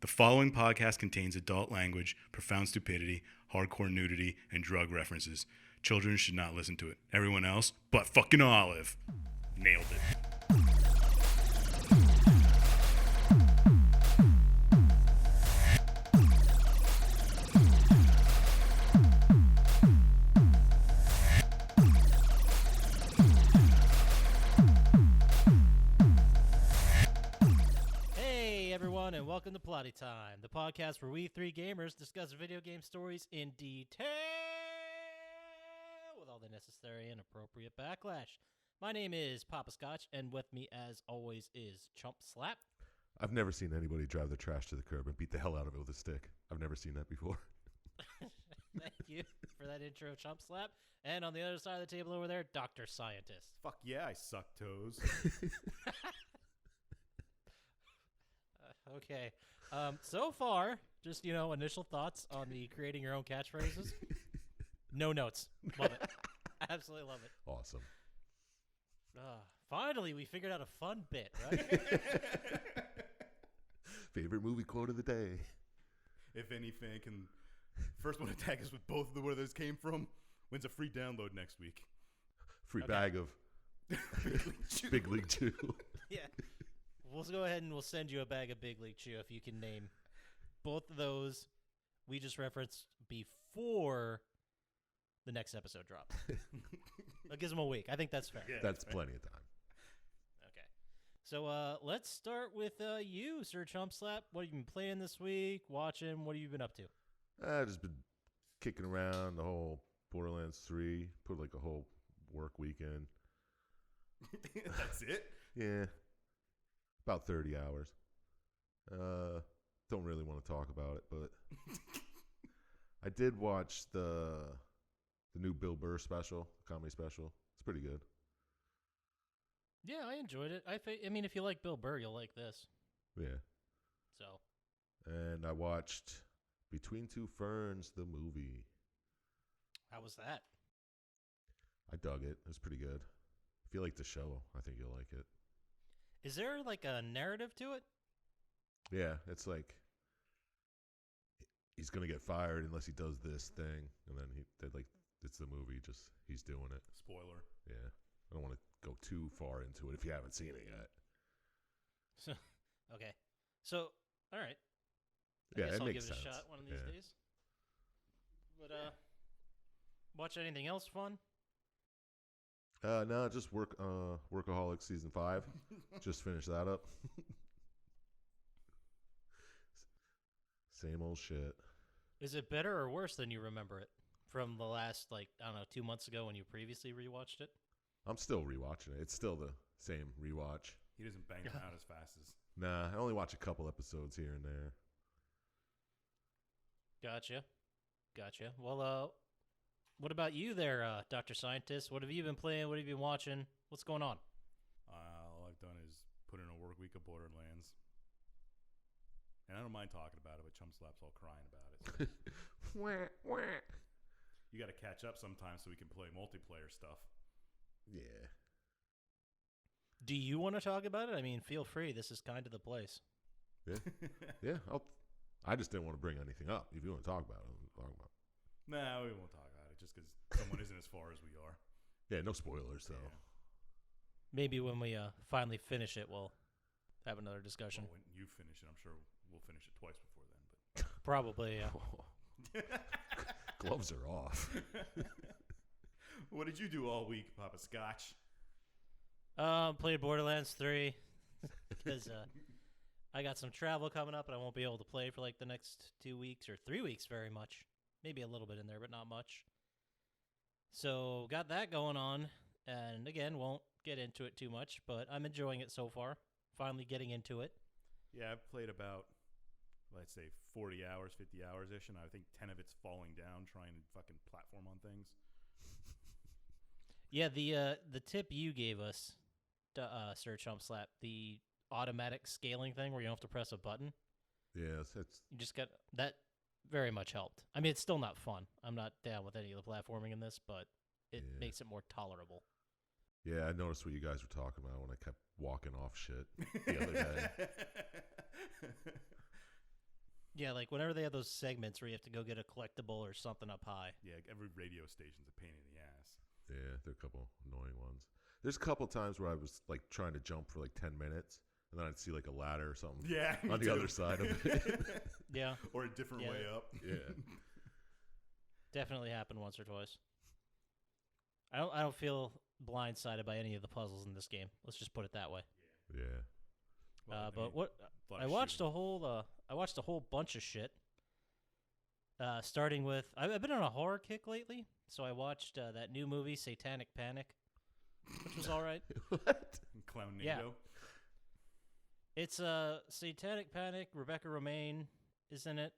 The following podcast contains adult language, profound stupidity, hardcore nudity, and drug references. Children should not listen to it. Everyone else, but fucking Olive. Nailed it. And welcome to Plotty Time, the podcast where we three gamers discuss video game stories in detail with all the necessary and appropriate backlash. My name is Poppascotch, and with me, as always, is Chump Slap. I've never seen anybody drive the trash to the curb and beat the hell out of it with a stick. I've never seen that before. Thank you for that intro, Chump Slap. And on the other side of the table over there, Dr. Syintist. Fuck yeah, I suck toes. Okay. So far, just, initial thoughts on the creating your own catchphrases. No notes. Love it. Absolutely love it. Awesome. Finally, we figured out a fun bit, right? Favorite movie quote of the day. If any fan can first one to tag us with both of the where those came from, wins a free download next week. Free bag of Big League Chew. Yeah. We'll go ahead and we'll send you a bag of Big League Chew if you can name both of those we just referenced before the next episode drops. That gives them a week. I think that's fair. Yeah, that's plenty of time. Okay. So let's start with you, Sir Chump Slap. What have you been playing this week? Watching? What have you been up to? I've just been kicking around the whole Borderlands 3. Put like a whole work weekend. That's it? Yeah. About 30 hours. Don't really want to talk about it, but I did watch the new Bill Burr special, comedy special. It's pretty good. Yeah, I enjoyed it. I mean, if you like Bill Burr, you'll like this. Yeah. So. And I watched Between Two Ferns, the movie. How was that? I dug it. It was pretty good. If you like the show, I think you'll like it. Is there like a narrative to it? Yeah, it's like he's gonna get fired unless he does this thing, and then it's the movie. Just he's doing it. Spoiler. Yeah, I don't want to go too far into it if you haven't seen it yet. So, okay, so all right. I Yeah, guess it I'll makes give it sense. a shot one of these days. But watch anything else fun? No, just Workaholics season 5. Just finished that up. Same old shit. Is it better or worse than you remember it from the last 2 months ago when you previously rewatched it? I'm still rewatching it. It's still the same rewatch. He doesn't bang them out as fast as. Nah, I only watch a couple episodes here and there. Gotcha. Well, what about you there, Dr. Syintist? What have you been playing? What have you been watching? What's going on? All I've done is put in a work week of Borderlands. And I don't mind talking about it, but Chump Slap's all crying about it. So. You got to catch up sometime so we can play multiplayer stuff. Yeah. Do you want to talk about it? I mean, feel free. This is kind of the place. Yeah. Yeah. I just didn't want to bring anything up. If you want to talk about it, we'll talk about it. No, we won't talk about it just because someone isn't as far as we are. Yeah, no spoilers, though. Yeah. Maybe when we finally finish it, we'll have another discussion. Well, when you finish it, I'm sure we'll finish it twice before then. But Probably, yeah. Gloves are off. What did you do all week, Poppascotch? Played Borderlands 3 because I got some travel coming up and I won't be able to play for like the next 2 weeks or 3 weeks very much. Maybe a little bit in there, but not much. So got that going on, and again, won't get into it too much, but I'm enjoying it so far. Finally getting into it. Yeah, I've played about, let's say, 40 hours, 50 hours-ish, and I think 10 of it's falling down, trying to fucking platform on things. Yeah, the tip you gave us, Sir Chump Slap, the automatic scaling thing where you don't have to press a button. Yes, it's You just got that. Very much helped. I mean, it's still not fun. I'm not down with any of the platforming in this, but it makes it more tolerable. Yeah, I noticed what you guys were talking about when I kept walking off shit the other day. Yeah, like whenever they have those segments where you have to go get a collectible or something up high. Yeah, every radio station's a pain in the ass. Yeah, there are a couple annoying ones. There's a couple times where I was like trying to jump for like 10 minutes, and then I'd see like a ladder or something. Yeah, on the other side of it. Yeah, or a different way up. Yeah, definitely happened once or twice. I don't feel blindsided by any of the puzzles in this game. Let's just put it that way. yeah. Well, But what I watched a whole bunch of shit. Starting with I've been on a horror kick lately, so I watched that new movie Satanic Panic, which was all right. What? Clown Nado. Yeah. It's Satanic Panic. Rebecca Romaine is in it.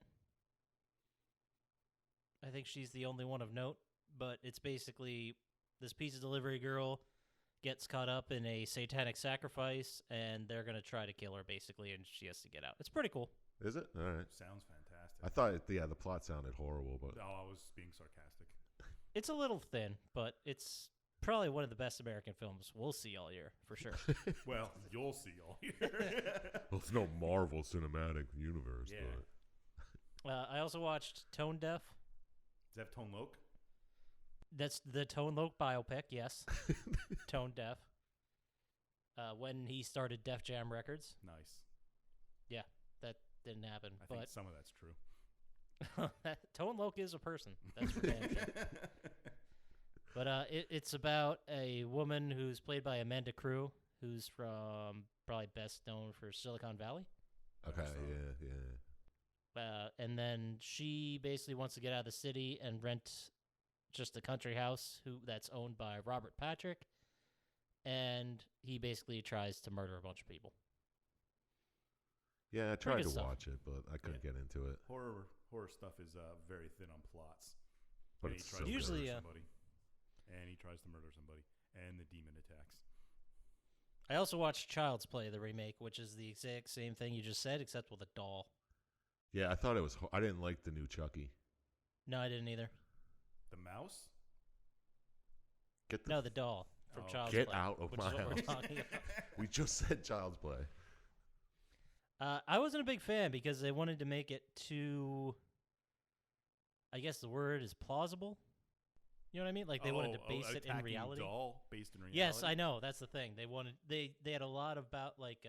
I think she's the only one of note, but it's basically this pizza delivery girl gets caught up in a satanic sacrifice, and they're going to try to kill her, basically, and she has to get out. It's pretty cool. Is it? All right. Sounds fantastic. I thought, the plot sounded horrible, but I was being sarcastic. It's a little thin, but it's probably one of the best American films we'll see all year, for sure. Well, you'll see all year. well, it's no Marvel Cinematic Universe. Yeah. But I also watched Tone Deaf. Does that have Tone Loc? That's the Tone Loc biopic, yes. Tone Deaf. When he started Def Jam Records. Nice. Yeah, that didn't happen. I think some of that's true. Tone Loc is a person. That's for damn sure. But it's about a woman who's played by Amanda Crew, who's from probably best known for Silicon Valley. okay, So- yeah. And then she basically wants to get out of the city and rent just a country house that's owned by Robert Patrick, and he basically tries to murder a bunch of people. Yeah, I tried good to stuff. watch it, but I couldn't get into it. Horror stuff is very thin on plots. But And it's he tries so to Usually, murder somebody. And he tries to murder somebody. And the demon attacks. I also watched Child's Play, the remake, which is the exact same thing you just said, except with a doll. Yeah, I thought it was. I didn't like the new Chucky. No, I didn't either. The mouse? Get the No, the doll from Oh. Child's get Play. out of which my is what we're house. talking about. We just said Child's Play. I wasn't a big fan because they wanted to make it too, I guess the word is plausible. You know what I mean? Like they wanted to base it in attacking reality. Doll based in reality. Yes, I know. That's the thing. They had a lot about like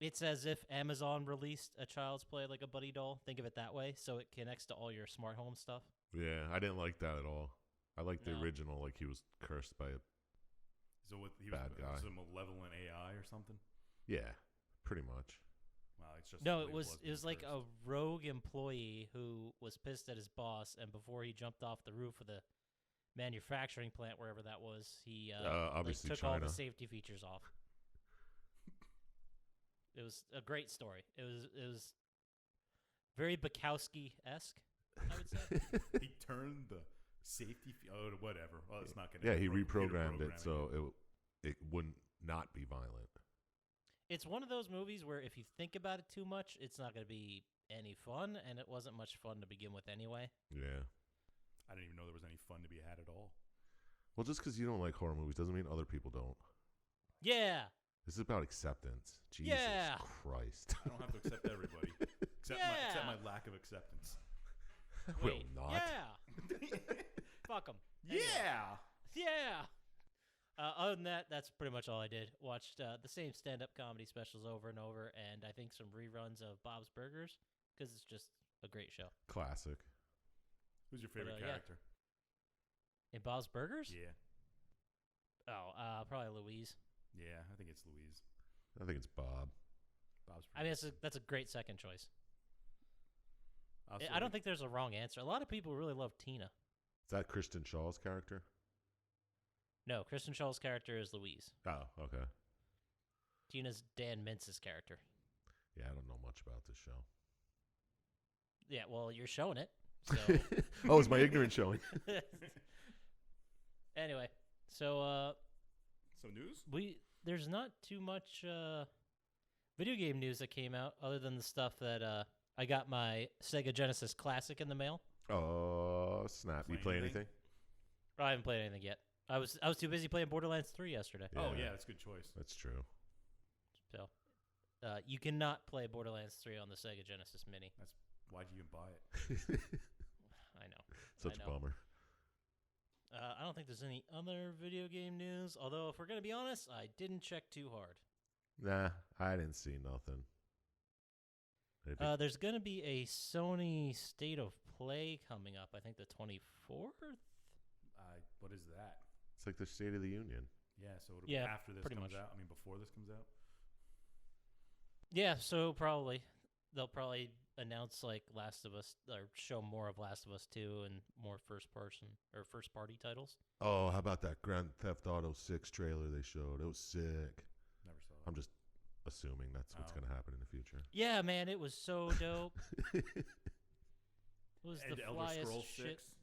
it's as if Amazon released a Child's Play like a buddy doll. Think of it that way, so it connects to all your smart home stuff. Yeah, I didn't like that at all. I liked the No. original, like he was cursed by a. So he Bad guy. was a malevolent AI or something? Yeah, pretty much. Wow, it's just No, the it way was like a rogue employee who was pissed at his boss, and before he jumped off the roof of the manufacturing plant, wherever that was, he Obviously took all China. the safety features off. It was a great story. It was very Bukowski-esque, I would say. He turned the safety. Whatever. Well, it's not going Yeah, he reprogrammed it so it wouldn't not be violent. It's one of those movies where if you think about it too much, it's not going to be any fun, and it wasn't much fun to begin with anyway. Yeah. I didn't even know there was any fun to be had at all. Well, just because you don't like horror movies doesn't mean other people don't. Yeah. This is about acceptance. Jesus Yeah. Christ. I don't have to accept everybody, except my lack of acceptance. Will Wait, not. Yeah. Fuck them. Yeah. Yeah. Other than that, that's pretty much all I did. Watched the same stand-up comedy specials over and over, and I think some reruns of Bob's Burgers, because it's just a great show. Classic. Who's your favorite yeah. character? In Bob's Burgers? Yeah. Oh, probably Louise. Yeah, I think it's Louise. I think it's Bob. Bob's I mean, that's a great second choice. Also, I don't think there's a wrong answer. A lot of people really love Tina. Is that Kristen Shaw's character? No, Kristen Shaw's character is Louise. Oh, okay. Tina's Dan Mintz's character. Yeah, I don't know much about this show. Yeah, well, you're showing it. So Oh, is my ignorance showing? anyway, so So news? there's not too much video game news that came out other than the stuff that I got my Sega Genesis Classic in the mail. Oh, snap. You Play play anything? anything? I haven't played anything yet. I was too busy playing Borderlands 3 yesterday. Oh Yeah. yeah, that's a good choice. That's true. So You cannot play Borderlands 3 on the Sega Genesis Mini. Why'd you even buy it? I know. Such a bummer. I don't think there's any other video game news. Although, if we're going to be honest, I didn't check too hard. Nah, I didn't see nothing. There's going to be a Sony State of Play coming up, I think the 24th? What is that? It's like the State of the Union. Yeah, so it'll be after this comes out. I mean, before this comes out? Yeah, so probably. They'll probably announce like Last of Us, or show more of Last of Us 2 and more first-party titles. Oh, how about that Grand Theft Auto 6 trailer they showed? It was sick. Never saw it. I'm just assuming that's what's going to happen in the future. Yeah, man, it was so dope. It was and the Elder flyest Scrolls shit. 6?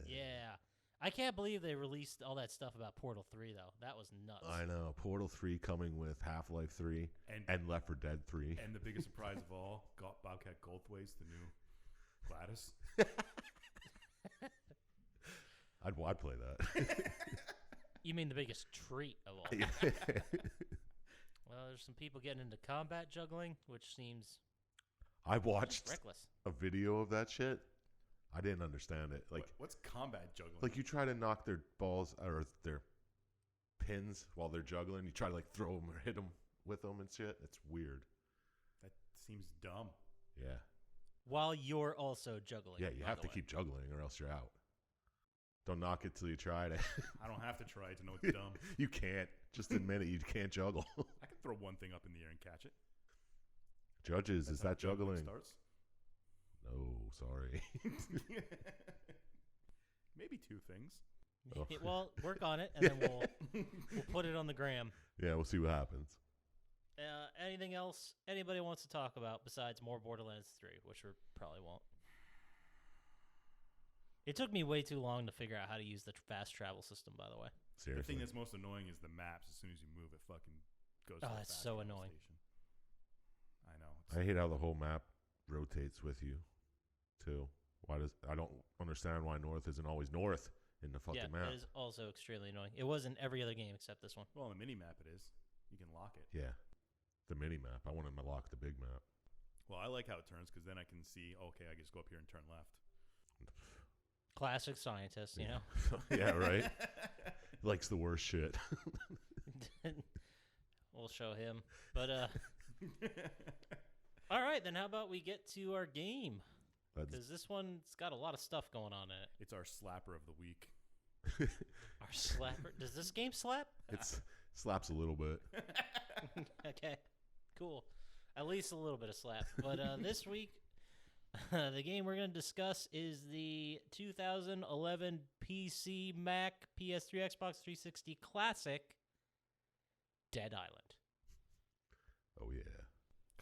Yeah. I can't believe they released all that stuff about Portal 3, though. That was nuts. I know. Portal 3 coming with Half-Life 3 and Left 4 Dead 3. And the biggest surprise of all, Bobcat Goldthwait's the new Gladys. I'd play that. You mean the biggest treat of all? Well, there's some people getting into combat juggling, which seems I watched reckless. A video of that shit. I didn't understand it. Like, what's combat juggling? Like you try to knock their balls or their pins while they're juggling. You try to like throw them or hit them with them and shit. It's weird. That seems dumb. Yeah. While you're also juggling. Yeah, you have to keep juggling or else you're out. Don't knock it till you try it. I don't have to try to know it's dumb. You can't. Just admit it. You can't juggle. I can throw one thing up in the air and catch it. Judges, is that juggling? Starts? No, sorry. Maybe two things. Oh. Well, work on it, and then we'll put it on the gram. Yeah, we'll see what happens. Anything else anybody wants to talk about besides more Borderlands 3, which we probably won't. It took me way too long to figure out how to use the fast travel system, by the way. Seriously. The thing that's most annoying is the maps. As soon as you move, it fucking goes to the that's fast so travel annoying. station. I know. I hate how the whole map rotates with you, too. I don't understand why north isn't always north in the fucking map. Yeah, it is also extremely annoying. It was in every other game except this one. Well, on the mini-map it is. You can lock it. Yeah. The mini-map. I want to lock the big map. Well, I like how it turns because then I can see, okay, I just go up here and turn left. Classic Syintist, you know? Yeah, right? He likes the worst shit. We'll show him. But, all right, then how about we get to our game? Because this one's got a lot of stuff going on in it. It's our slapper of the week. Our slapper? Does this game slap? It slaps a little bit. Okay, cool. At least a little bit of slap. But this week, the game we're going to discuss is the 2011 PC, Mac, PS3, Xbox 360 classic, Dead Island. Oh, yeah.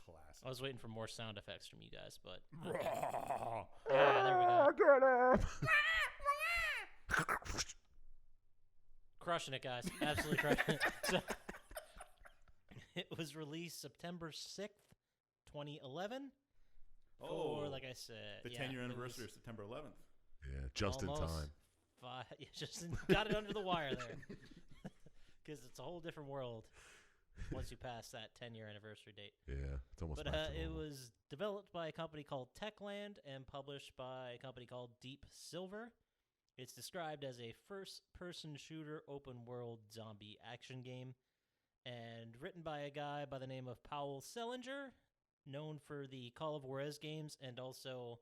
Classic. I was waiting for more sound effects from you guys, but... Okay. Yeah, there we go. Get him! Crushing it, guys. Absolutely crushing it. So, it was released September 6th, 2011. Oh, like I said, the 10-year anniversary of September 11th. Yeah, just in time. Just got it under the wire there. Because it's a whole different world once you pass that 10-year anniversary date. Yeah, it's almost But back to it normal. was developed by a company called Techland and published by a company called Deep Silver. It's described as a first-person shooter open-world zombie action game and written by a guy by the name of Powell Selinger, known for the Call of Juarez games and also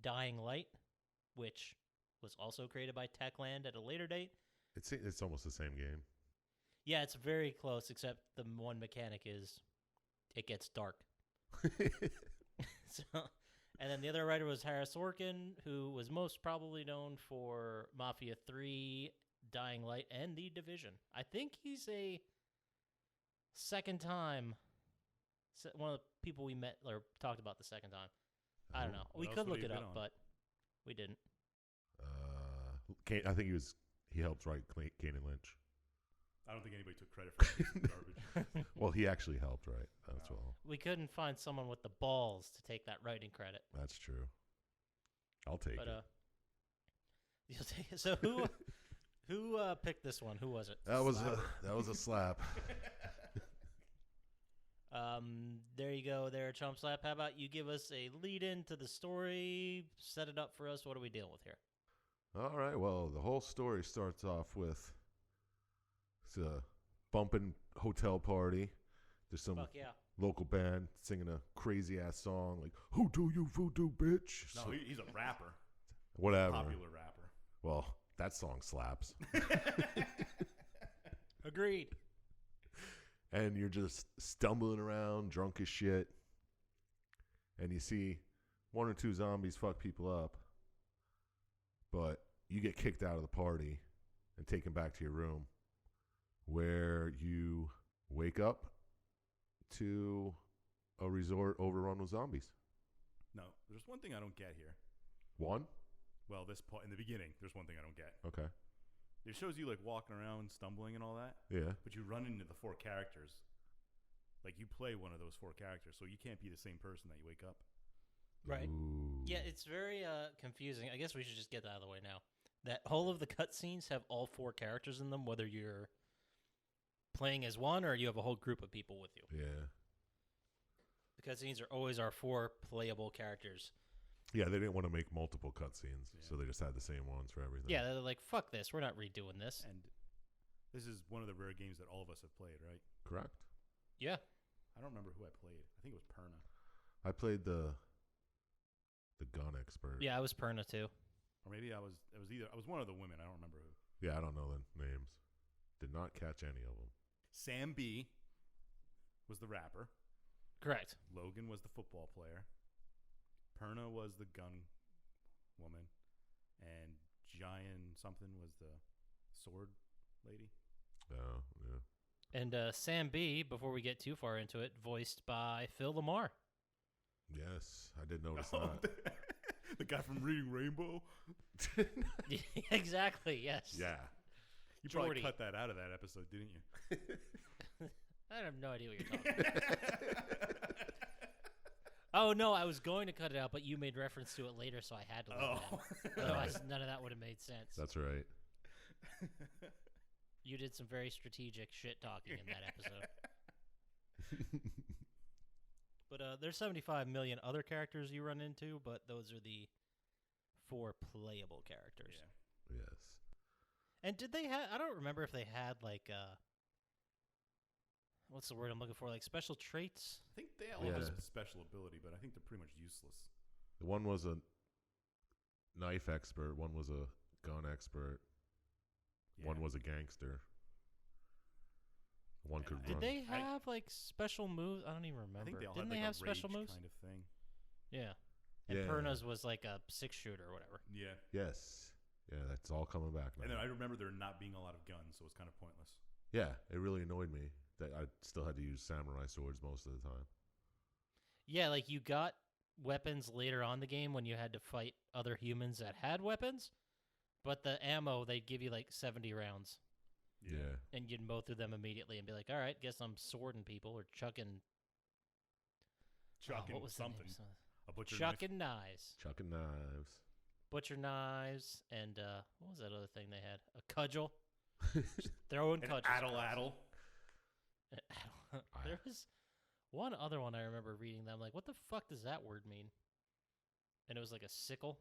Dying Light, which was also created by Techland at a later date. It's almost the same game. Yeah, it's very close, except the one mechanic is it gets dark. And then the other writer was Harris Orkin, who was most probably known for Mafia 3, Dying Light, and The Division. I think he's a second time, one of the people we met or talked about the second time. I don't know. We could look it up, but we didn't. I think he helped write Kane and Lynch. I don't think anybody took credit for that garbage. Well, he actually helped write as well. We couldn't find someone with the balls to take that writing credit. That's true. I'll take it. You'll take it. So who picked this one? Who was it? That was a slap. There you go there, Chump Slap. How about you give us a lead-in to the story, set it up for us. What are we dealing with here? All right. Well, the whole story starts off with it's a bumping hotel party. There's some Fuck yeah. local band singing a crazy-ass song like, "Who do you voodoo, bitch?" No, he's a rapper. Whatever. Popular rapper. Well, that song slaps. Agreed. And you're just stumbling around, drunk as shit. And you see one or two zombies fuck people up. But you get kicked out of the party and taken back to your room, where you wake up to a resort overrun with zombies. No, there's one thing I don't get here. One? Well, this part in the beginning, there's one thing I don't get. Okay. It shows you like walking around, stumbling and all that. Yeah. But you run into the 4 characters. Like you play one of those 4 characters, so you can't be the same person that you wake up. Right. Ooh. Yeah, it's very confusing. I guess we should just get that out of the way now. That whole of the cutscenes have all 4 characters in them, whether you're playing as one or you have a whole group of people with you. Yeah. The cutscenes are always our 4 playable characters. Yeah, they didn't want to make multiple cutscenes, Yeah. so they just had the same ones for everything. Yeah, they're like, fuck this. We're not redoing this. And this is one of the rare games that all of us have played, right? Correct. Yeah. I don't remember who I played. I think it was Perna. I played the gun expert. Yeah, I was Perna too. Or maybe I was one of the women. I don't remember who. Yeah, I don't know the names. Did not catch any of them. Sam B was the rapper. Correct. Logan was the football player. Perna was the gun woman. And Giant something was the sword lady. Oh, yeah. And Sam B, before we get too far into it, voiced by Phil Lamar. Yes, I did notice Oh, that. the guy from Reading Rainbow. Exactly, yes. Yeah. You probably Jordy. cut that out of that episode, didn't you? I have no idea what you're talking about. Oh, no, I was going to cut it out, but you made reference to it later, so I had to leave it in. Otherwise, none of that would have made sense. That's right. You did some very strategic shit talking in that episode. But there's 75 million other characters you run into, but those are the 4 playable characters. Yeah. Yes. And did they have... I don't remember if they had, like... what's the word I'm looking for? Like, special traits? I think they all have a special ability, but I think they're pretty much useless. The one was a knife expert. One was a gun expert. Yeah. One was a gangster. One could Did run. they have, like, special moves? I don't even remember. I think they all Didn't had they like have a special rage moves? kind of thing. Yeah. And Yeah. Perna's was, like, a 6-shooter or whatever. Yeah. Yes. Yeah, that's all coming back now. And then I remember there not being a lot of guns, so it was kind of pointless. Yeah, it really annoyed me that I still had to use samurai swords most of the time. Yeah, like, you got weapons later on in the game when you had to fight other humans that had weapons, but the ammo, they'd give you, like, 70 rounds. Yeah. And you'd mow through them immediately and be like, all right, guess I'm swording people or chucking... Chucking what was the name? something. A butcher knife. Chucking knives. Chucking knives. Butcher knives, and what was that other thing they had? A cudgel. Just throwing An cudgels. addle. There was one other one I remember reading that I'm like, what the fuck does that word mean? And it was like a sickle.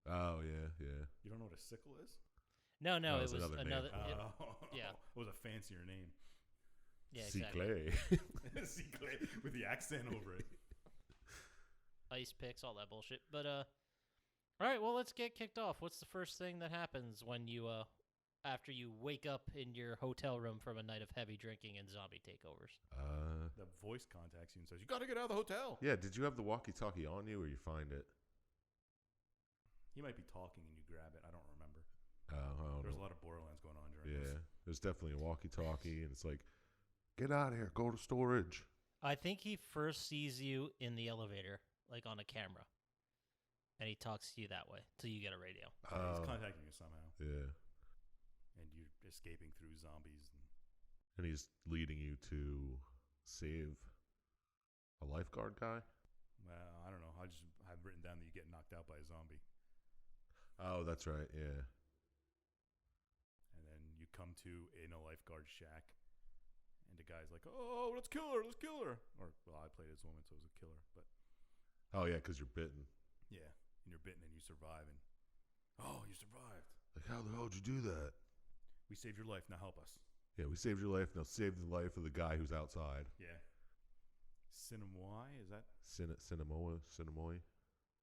Oh, yeah, yeah. You don't know what a sickle is? No, No, it it's was another name. another. Yeah. Yeah. It was a fancier name. Yeah, exactly. Cycle. Cycle, with the accent over it. Ice picks, all that bullshit. But all right, well, let's get kicked off. What's the first thing that happens when you after you wake up in your hotel room from a night of heavy drinking and zombie takeovers? The voice contacts you and says, "You got to get out of the hotel." Yeah, did you have the walkie-talkie on you or you find it? He might be talking and you grab it. I don't remember. I don't There was a know. lot of Borderlands going on during Yeah, this. there's definitely a walkie-talkie, and it's like, get out of here, go to storage. I think he first sees you in the elevator, like on a camera, and he talks to you that way till you get a radio. He's contacting you somehow, Yeah, and you're escaping through zombies. and he's leading you to save a lifeguard guy. Well, I don't know. I just have written down that you get knocked out by a zombie, Oh, that's right, yeah. and then you come to in a lifeguard shack, And the guy's like, oh, let's kill her. Or, well, I played as a woman, so it was a killer. But Oh, yeah, because you're bitten. yeah, and you're bitten and you survive. And, oh, you survived. Like, how the hell did you do that? We saved your life. Now help us. Yeah, we saved your life. Now save the life of the guy who's outside. Yeah. Cinemoy, is that? Cinemoy?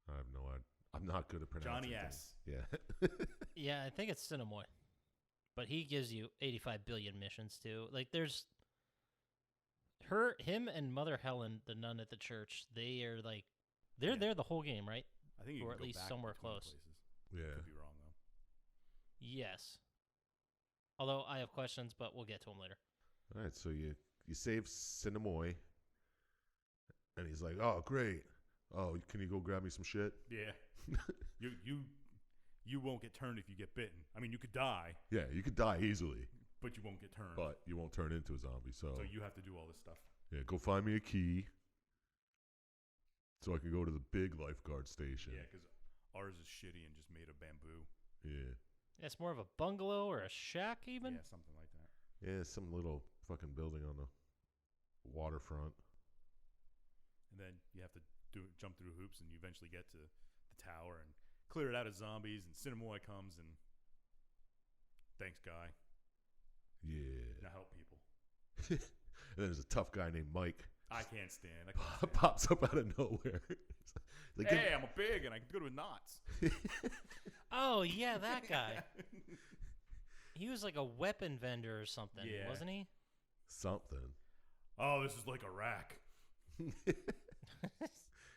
I have no idea. I'm not good at pronouncing Johnny things. S. Yeah. Yeah, I think it's Cinemoy. But he gives you 85 billion missions, too. Like, there's... him and Mother Helen, the nun at the church, they are, like... They're there the whole game, right? I think you Or can at go least back somewhere between close. places. Yeah. Could be wrong, though. Yes. Although, I have questions, but we'll get to them later. All right, so you save Cinemoy, and he's like, "Oh, great. Oh, can you go grab me some shit?" Yeah. You won't get turned if you get bitten. I mean, you could die, Yeah, you could die easily, but you won't get turned. but you won't turn into a zombie. So So you have to do all this stuff. yeah, go find me a key, so I can go to the big lifeguard station. Yeah, because ours is shitty and just made of bamboo. Yeah, It's more of a bungalow or a shack, even? Yeah, something like that. yeah, some little fucking building on the waterfront. And then you have to jump through hoops, and you eventually get to the tower and clear it out of zombies. And Cinemoy comes and thanks, guy. Yeah. Now help people. And then there's a tough guy named Mike. I can't stand. I can't stand. Pops up out of nowhere. He's like, Hey, I'm a big and I can do it with knots. Oh, yeah, that guy. He was like a weapon vendor or something, Yeah. wasn't he? Something. Oh, this is like Iraq.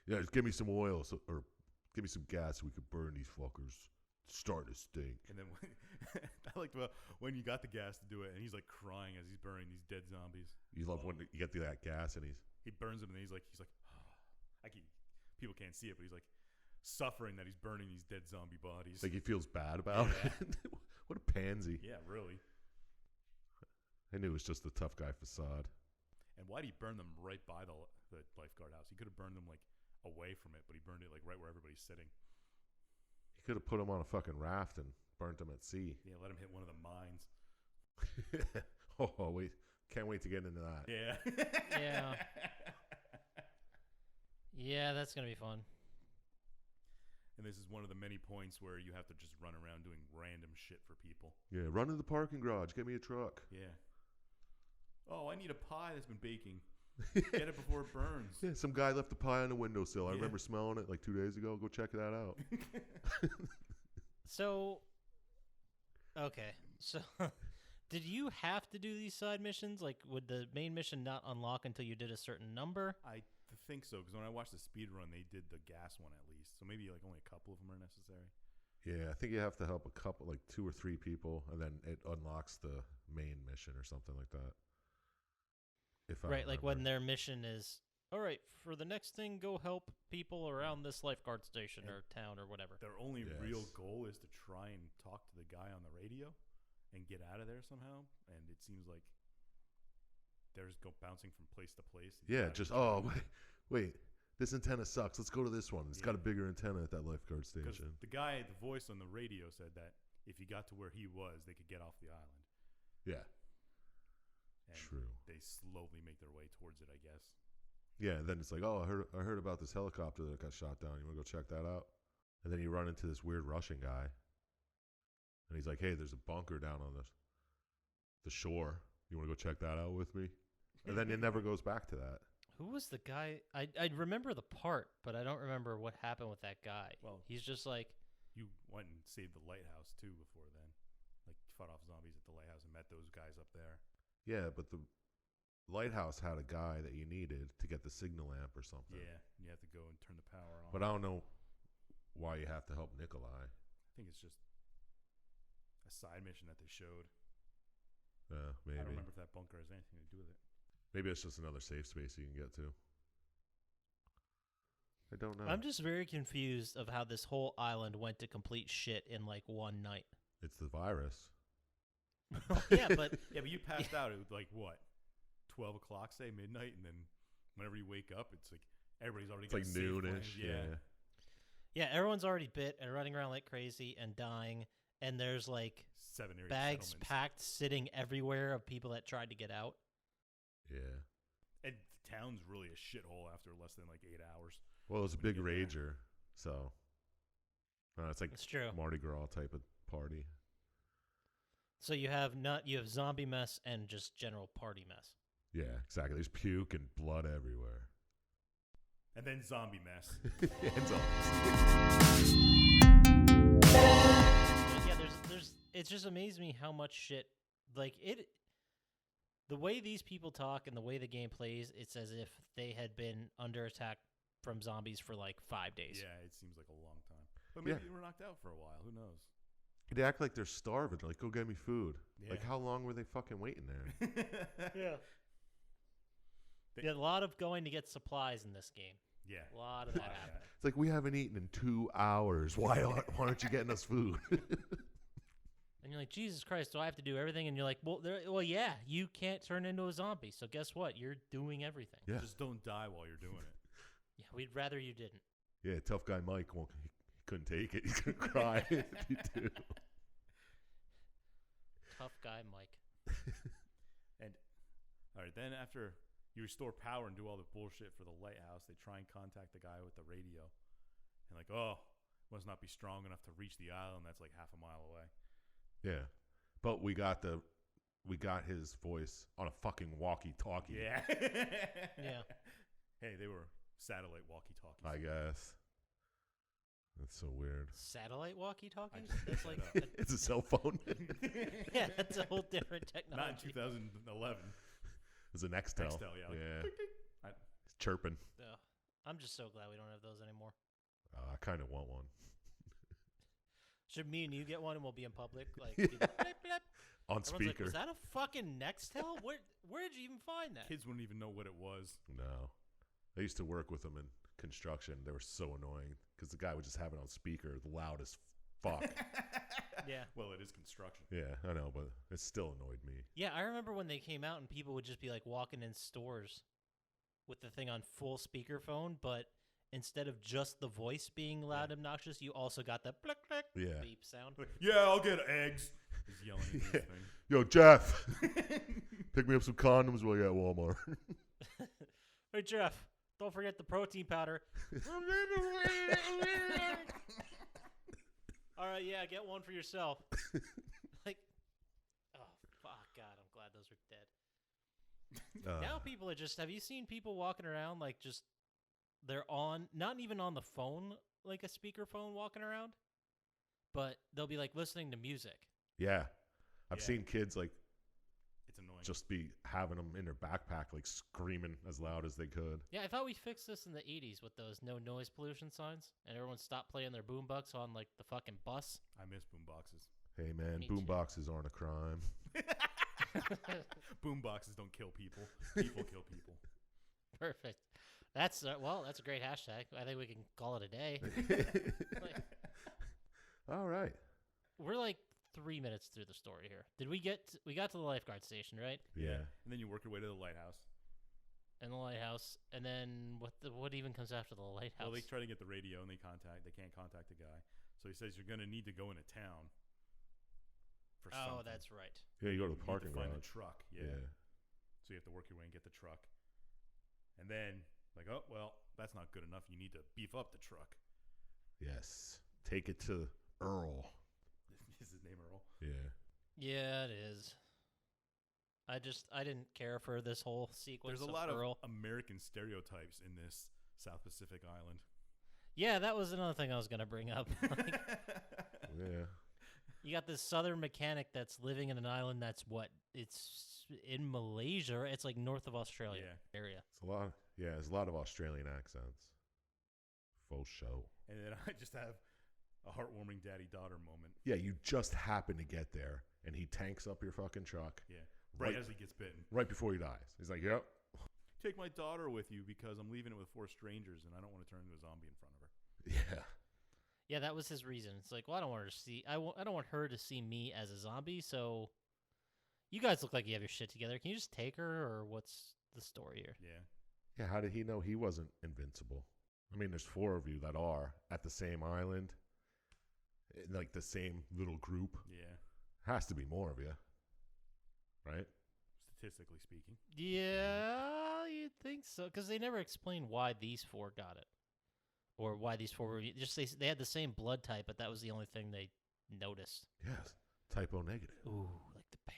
Yeah, just give me some oil or give me some gas so we could burn these fuckers. It's starting to stink. And then I liked when you got the gas to do it, and he's like crying as he's burning these dead zombies. You love when you get to that gas and He burns them, and he's like, people can't see it, but he's like suffering that he's burning these dead zombie bodies. like he feels bad about it. What a pansy. Yeah, really. I knew it was just the tough guy facade. And why did he burn them right by the lifeguard house? He could have burned them like away from it, but he burned it like right where everybody's sitting. He could have put him on a fucking raft and burnt him at sea. Yeah, let him hit one of the mines. Oh, wait. Can't wait to get into that. Yeah. Yeah. Yeah, that's going to be fun. And this is one of the many points where you have to just run around doing random shit for people. Yeah, run to the parking garage. Get me a truck. Yeah. Oh, I need a pie that's been baking. Get it before it burns. Yeah, some guy left a pie on the windowsill. I Yeah. remember smelling it like 2 days ago. Go check that out. So, okay. So, did you have to do these side missions? Like, would the main mission not unlock until you did a certain number? I think so, because when I watched the speed run, they did the gas one at least. So maybe like only a couple of them are necessary. Yeah, I think you have to help a couple, like 2 or 3 people, and then it unlocks the main mission or something like that. If I Right, like when remember. their mission is, all right, for the next thing, go help people around this lifeguard station And or town or whatever. Their only real Yes. goal is to try and talk to the guy on the radio and get out of there somehow. And it seems like they're just bouncing from place to place. Yeah, just wait, this antenna sucks. Let's go to this one. It's got a bigger antenna at that lifeguard Because station. the guy, the voice on the radio said that if he got to where he was, they could get off the island. Yeah, And true. they slowly make their way towards it, I guess. Yeah, and then it's like, oh, I heard about this helicopter that got shot down. You want to go check that out? And then you run into this weird Russian guy, and he's like, hey, there's a bunker down on the shore. You want to go check that out with me? And then it never goes back to that. Who was the guy? I remember the part, but I don't remember what happened with that guy. Well, He's just like, You went and saved the lighthouse, too, before then. Like, fought off zombies at the lighthouse and met those guys up there. Yeah, but the lighthouse had a guy that you needed to get the signal lamp or something. Yeah, you have to go and turn the power on. But I don't know why you have to help Nikolai. I think it's just a side mission that they showed. Maybe. I don't remember if that bunker has anything to do with it. Maybe it's just another safe space you can get to. I don't know. I'm just very confused of how this whole island went to complete shit in like one night. It's the virus. Yeah, but Yeah, but you passed out at like what? 12 o'clock, say, midnight, and then whenever you wake up, it's like everybody's already It's got like a safe noonish. plan. yeah, everyone's already bit and running around like crazy and dying, and there's like 7 area bags settlements. packed sitting everywhere of people that tried to get out. Yeah. And the town's really a shithole after less than like 8 hours. Well, it's a When big you get there. rager, so it's like That's true. Mardi Gras type of party. So you have zombie mess and just general party mess. Yeah, exactly. There's puke and blood everywhere. And then zombie mess. And so, But yeah, there's it just amazes me how much shit the way these people talk and the way the game plays, it's as if they had been under attack from zombies for like 5 days. Yeah, it seems like a long time. But maybe Yeah. they were knocked out for a while. Who knows? they act like they're starving. They're like, go get me food. Yeah. Like, how long were they fucking waiting there? Yeah. Yeah, a lot of going to get supplies in this game. Yeah. A lot of that happened. It's like, we haven't eaten in 2 hours. Why aren't you getting us food? And you're like, Jesus Christ, do I have to do everything? And you're like, well, yeah, you can't turn into a zombie. So guess what? You're doing everything. Yeah. Just don't die while you're doing it. Yeah, we'd rather you didn't. Yeah, tough guy Mike he couldn't take it. He's gonna cry if you do. Tough guy Mike. And all right, then after you restore power and do all the bullshit for the lighthouse, they try and contact the guy with the radio. And like, oh, must not be strong enough to reach the island that's like half a mile away. Yeah, but we got his voice on a fucking walkie-talkie. Yeah. Yeah. Hey, they were satellite walkie-talkies. I guess. That's so weird. Satellite walkie-talkies? I That's just like, made that It's a cell phone. yeah, that's a whole different Not technology. in 2011. It's an Nextel. Nextel, yeah. Yeah. I- It's chirping. Ugh. I'm just so glad we don't have those anymore. I kind of want one. Should me and you get one and we'll be in public? Like, do the blip, blip. On Everyone's speaker. like, was that a fucking Nextel? Where did you even find that? Kids wouldn't even know what it was. No. I used to work with them in construction. They were so annoying because the guy would just have it on speaker, the loudest fuck. Yeah. Well, it is construction. Yeah, I know, but it still annoyed me. Yeah, I remember when they came out and people would just be like walking in stores with the thing on full speakerphone, but instead of just the voice being loud and obnoxious, you also got the blick, blick, Yeah. beep sound. Yeah, I'll get eggs. He's yelling at Yeah. this thing. Yo, Jeff, pick me up some condoms while you're at Walmart. Hey, Jeff, don't forget the protein powder. All right, yeah, get one for yourself. Like, oh, fuck, God, I'm glad those are dead. Now people are just, have you seen people walking around like just, they're on, not even on the phone, like a speakerphone walking around, but they'll be like listening to music. Yeah. I've Yeah. seen kids like It's annoying. just be having them in their backpack, like screaming as loud as they could. Yeah, I thought we fixed this in the 80s with those no noise pollution signs, and everyone stopped playing their boombox on like the fucking bus. I miss boom boxes. Hey, man, Me too. boomboxes aren't a crime. Boom boxes don't kill people. People kill people. Perfect. That's that's a great hashtag. I think we can call it a day. Like, All right. we're like 3 minutes through the story here. Did we got to the lifeguard station, right? Yeah. And then you work your way to the lighthouse. And the lighthouse, and then what even comes after the lighthouse? Well, they try to get the radio and they can't contact the guy. So he says you're going to need to go into town for something. Oh, that's right. Yeah, you go to You the need parking find garage. the truck. Yeah. Yeah. So you have to work your way and get the truck. And then, like, oh, well, that's not good enough. You need to beef up the truck. Yes. Take it to Earl. Is his name Earl? Yeah. Yeah, it is. I didn't care for this whole sequence. There's a lot Earl. of American stereotypes in this South Pacific island. Yeah, that was another thing I was gonna bring up. Like, Yeah. you got this southern mechanic that's living in an island that's it's in Malaysia. Right? It's like north of Australia area. It's a lot. Yeah, there's a lot of Australian accents. Faux show. And then I just have a heartwarming daddy-daughter moment. Yeah, you just happen to get there, and he tanks up your fucking truck Yeah. Right Right. as he gets bitten. right before he dies. He's like, "Yep." Take my daughter with you because I'm leaving it with 4 strangers and I don't want to turn into a zombie in front of her. Yeah. Yeah, that was his reason. It's like, well, I don't want her to see. I don't want her to see me as a zombie. So, you guys look like you have your shit together. Can you just take her, or what's the story here? Yeah. Yeah. How did he know he wasn't invincible? I mean, there's 4 of you that are at the same island, like the same little group. Yeah. Has to be more of you, right? statistically speaking. Yeah, you'd think so. Because they never explain why these 4 got it. Or why these 4 were... Just they had the same blood type, but that was the only thing they noticed. Yes. Typo negative. Ooh, like the band.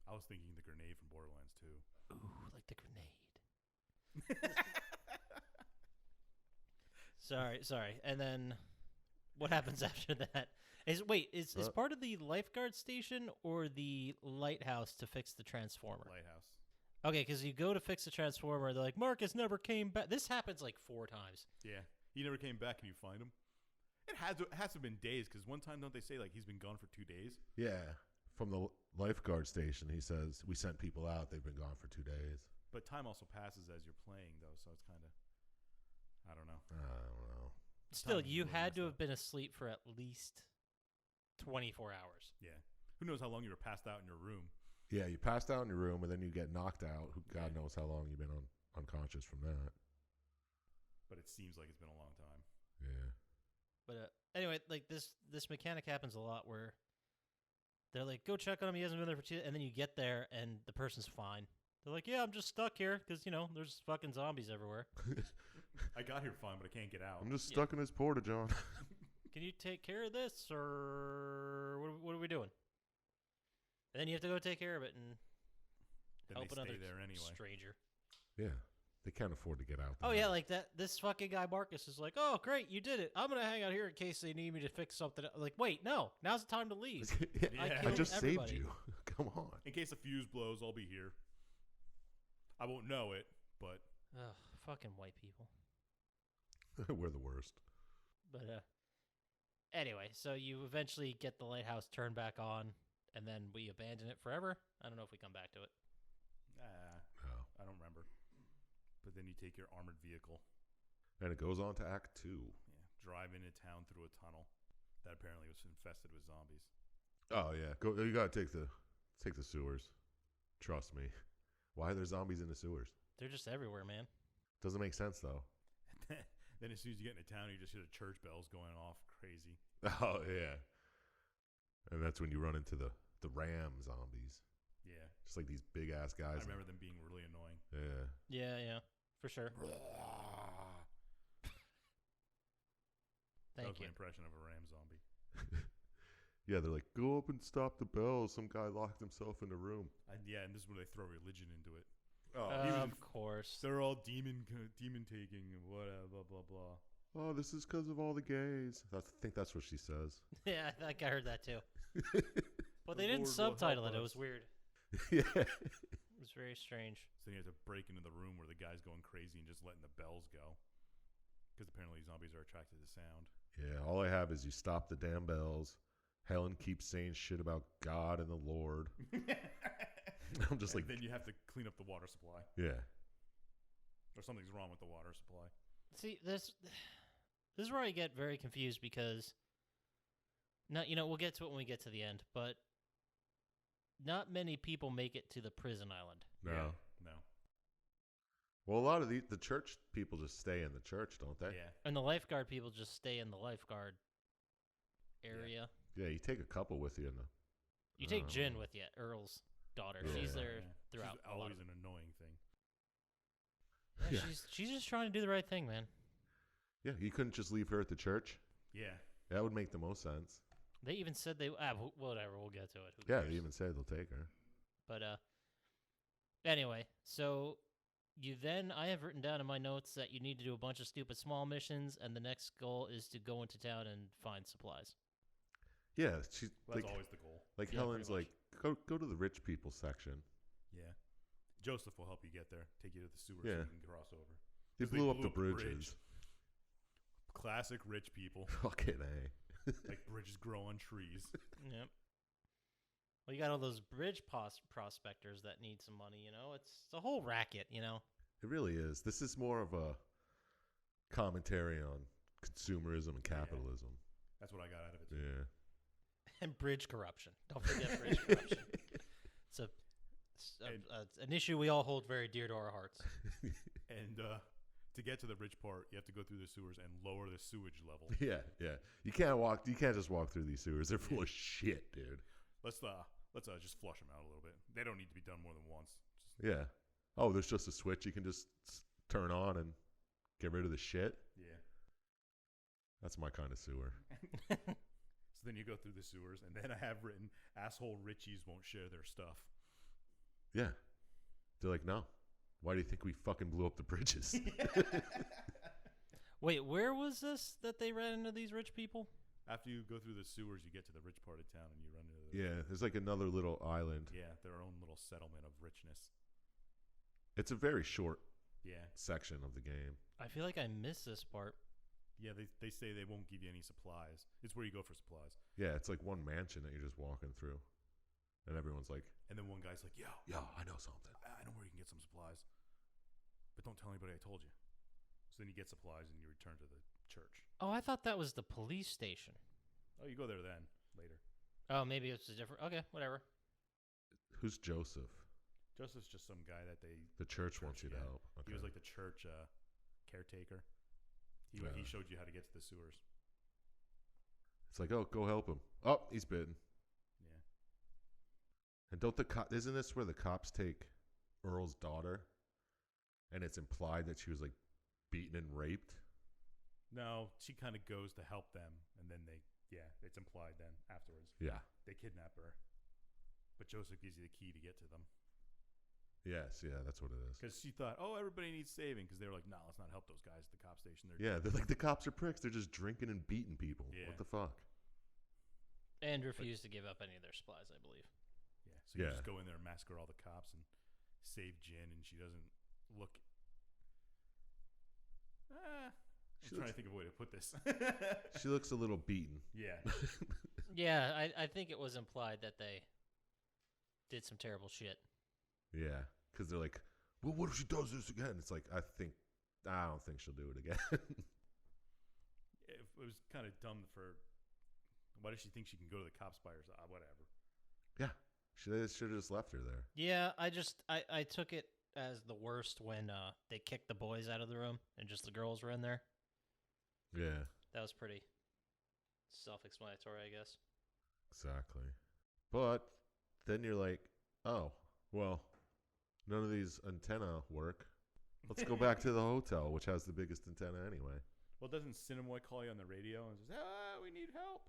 I was thinking the grenade from Borderlands 2. Ooh, like the grenade. Sorry. And then what happens after that? Is part of the lifeguard station or the lighthouse to fix the transformer? Lighthouse. Okay, because you go to fix the transformer, they're like, Marcus never came back. This happens like 4 times. Yeah. He never came back. Can you find him? It has to have been days, because one time, don't they say, like, he's been gone for 2 days? Yeah. From the lifeguard station, he says, we sent people out. They've been gone for 2 days. But time also passes as you're playing, though, so it's kind of, I don't know. Still, Time is you really had to messed have been asleep for at least 24 hours. Yeah. Who knows how long you were passed out in your room? Yeah, you passed out in your room, and then you get knocked out. God knows how long you've been unconscious from that. But it seems like it's been a long time. Yeah. But anyway, like this mechanic happens a lot where they're like, go check on him. He hasn't been there for 2, and then you get there and the person's fine. They're like, yeah, I'm just stuck here because, there's fucking zombies everywhere. I got here fine, but I can't get out. I'm just stuck in this porta john. Can you take care of this, or what are we doing? And then you have to go take care of it and Then help they another stay there anyway. stranger. Yeah. They can't afford to get out there. Oh, yeah, like that. This fucking guy, Marcus, is like, oh, great, you did it. I'm going to hang out here in case they need me to fix something. Like, wait, no. Now's the time to leave. I just everybody. saved you. Come on. In case a fuse blows, I'll be here. I won't know it, but... Ugh, fucking white people. We're the worst. But anyway, so you eventually get the lighthouse turned back on, and then we abandon it forever. I don't know if we come back to it. No. I don't remember. But then you take your armored vehicle. And it goes on to Act 2. Yeah, drive into town through a tunnel that apparently was infested with zombies. Oh yeah, you gotta take the sewers. Trust me. Why are there zombies in the sewers? They're just everywhere, man. Doesn't make sense though. Then as soon as you get into town, you just hear the church bells going off crazy. Oh yeah. And that's when you run into the ram zombies. Yeah. Just like these big ass guys. I remember them being really annoying. Yeah. Yeah, for sure. That was Thank you. my impression of a ram zombie. Yeah, they're like, go up and stop the bells. Some guy locked himself in a room. And this is where they throw religion into it. Oh, Of course. They're all demon taking and whatever, blah, blah, blah. Oh, this is because of all the gays. I think that's what she says. Yeah, I think I heard that too. But they The didn't Lord will subtitle help it. It us. was weird. Yeah. It was very strange. So you have to break into the room where the guy's going crazy and just letting the bells go. Because apparently zombies are attracted to sound. Yeah, all I have is you stop the damn bells. Helen keeps saying shit about God and the Lord. I'm just And like, then you have to clean up the water supply. yeah. Or something's wrong with the water supply. See, this is where I get very confused because, we'll get to it when we get to the end, but not many people make it to the prison island. No. Yeah, no. Well, a lot of the church people just stay in the church, don't they? Yeah. And the lifeguard people just stay in the lifeguard area. Yeah, you take a couple with you in the. You take Jen with you, Earl's daughter. Yeah. She's there throughout. She's always an annoying thing. Yeah, she's just trying to do the right thing, man. Yeah, you couldn't just leave her at the church. Yeah. That would make the most sense. They even said whatever. We'll get to it. Who Yeah, cares? they even said they'll take her. But anyway, so I have written down in my notes that you need to do a bunch of stupid small missions, and the next goal is to go into town and find supplies. Yeah, she's That's like, always the goal. like Yeah, Helen's pretty like, go to the rich people section. Yeah. Joseph will help you get there. Take you to the sewers Yeah. so you can cross over. They 'Cause blew up the bridges. Classic rich people. Fucking A. Like bridges grow on trees. Yep. Well, you got all those bridge prospectors that need some money. It's a whole racket. It really is. This is more of a commentary on consumerism and capitalism. That's what I got out of it. Too. Yeah. And bridge corruption. Don't forget bridge corruption. It's an issue we all hold very dear to our hearts. And to get to the rich part, you have to go through the sewers and lower the sewage level. Yeah, yeah. You can't just walk through these sewers. They're full of shit, dude. let's just flush them out a little bit. They don't need to be done more than once. Yeah. Oh, there's just a switch you can just turn on and get rid of the shit. Yeah. That's my kind of sewer. So then you go through the sewers, and then I have written, asshole Richies won't share their stuff. Yeah. They're like, no. Why do you think we fucking blew up the bridges? Wait, where was this that they ran into these rich people? After you go through the sewers, you get to the rich part of town, and you run into the... Yeah, there's like another little island. Yeah, their own little settlement of richness. It's a very short Yeah. section of the game. I feel like I missed this part. Yeah, they say they won't give you any supplies. It's where you go for supplies. Yeah, it's like one mansion that you're just walking through. And everyone's like, And then one guy's like, yo, I know something. I know where you can get some supplies. But don't tell anybody I told you. So then you get supplies and you return to the church. Oh, I thought that was the police station. Oh, you go there then, later. Oh, maybe it's a different... Okay, whatever. Who's Joseph? Joseph's just some guy that they... The church wants you to yeah. help. Okay. He was like the church caretaker. He showed you how to get to the sewers. It's like, oh, go help him. Oh, he's bitten. Yeah. And don't the isn't this where the cops take Earl's daughter? And it's implied that she was like beaten and raped? No, she kind of goes to help them, and then it's implied then afterwards. Yeah. They kidnap her. But Joseph gives you the key to get to them. Yes, yeah, that's what it is. Because she thought, oh, everybody needs saving. Because they were like, no, let's not help those guys at the cop station. They're like, the cops are pricks. They're just drinking and beating people. Yeah. What the fuck? And refused to give up any of their supplies, I believe. Yeah. So you just go in there and massacre all the cops and save Jen, and she doesn't look... I'm trying to think of a way to put this. She looks a little beaten. Yeah. Yeah, I think it was implied that they did some terrible shit. Yeah, because they're like, well, what if she does this again? It's like, I don't think she'll do it again. It was kind of dumb for... Why does she think she can go to the cops by herself? Whatever. Yeah, she should have just left her there. Yeah, I took it as the worst when they kicked the boys out of the room and just the girls were in there. Yeah. That was pretty self-explanatory, I guess. Exactly. But then you're like, oh, well, none of these antenna work. Let's go back to the hotel, which has the biggest antenna anyway. Well, doesn't Cinemoy call you on the radio and says, we need help?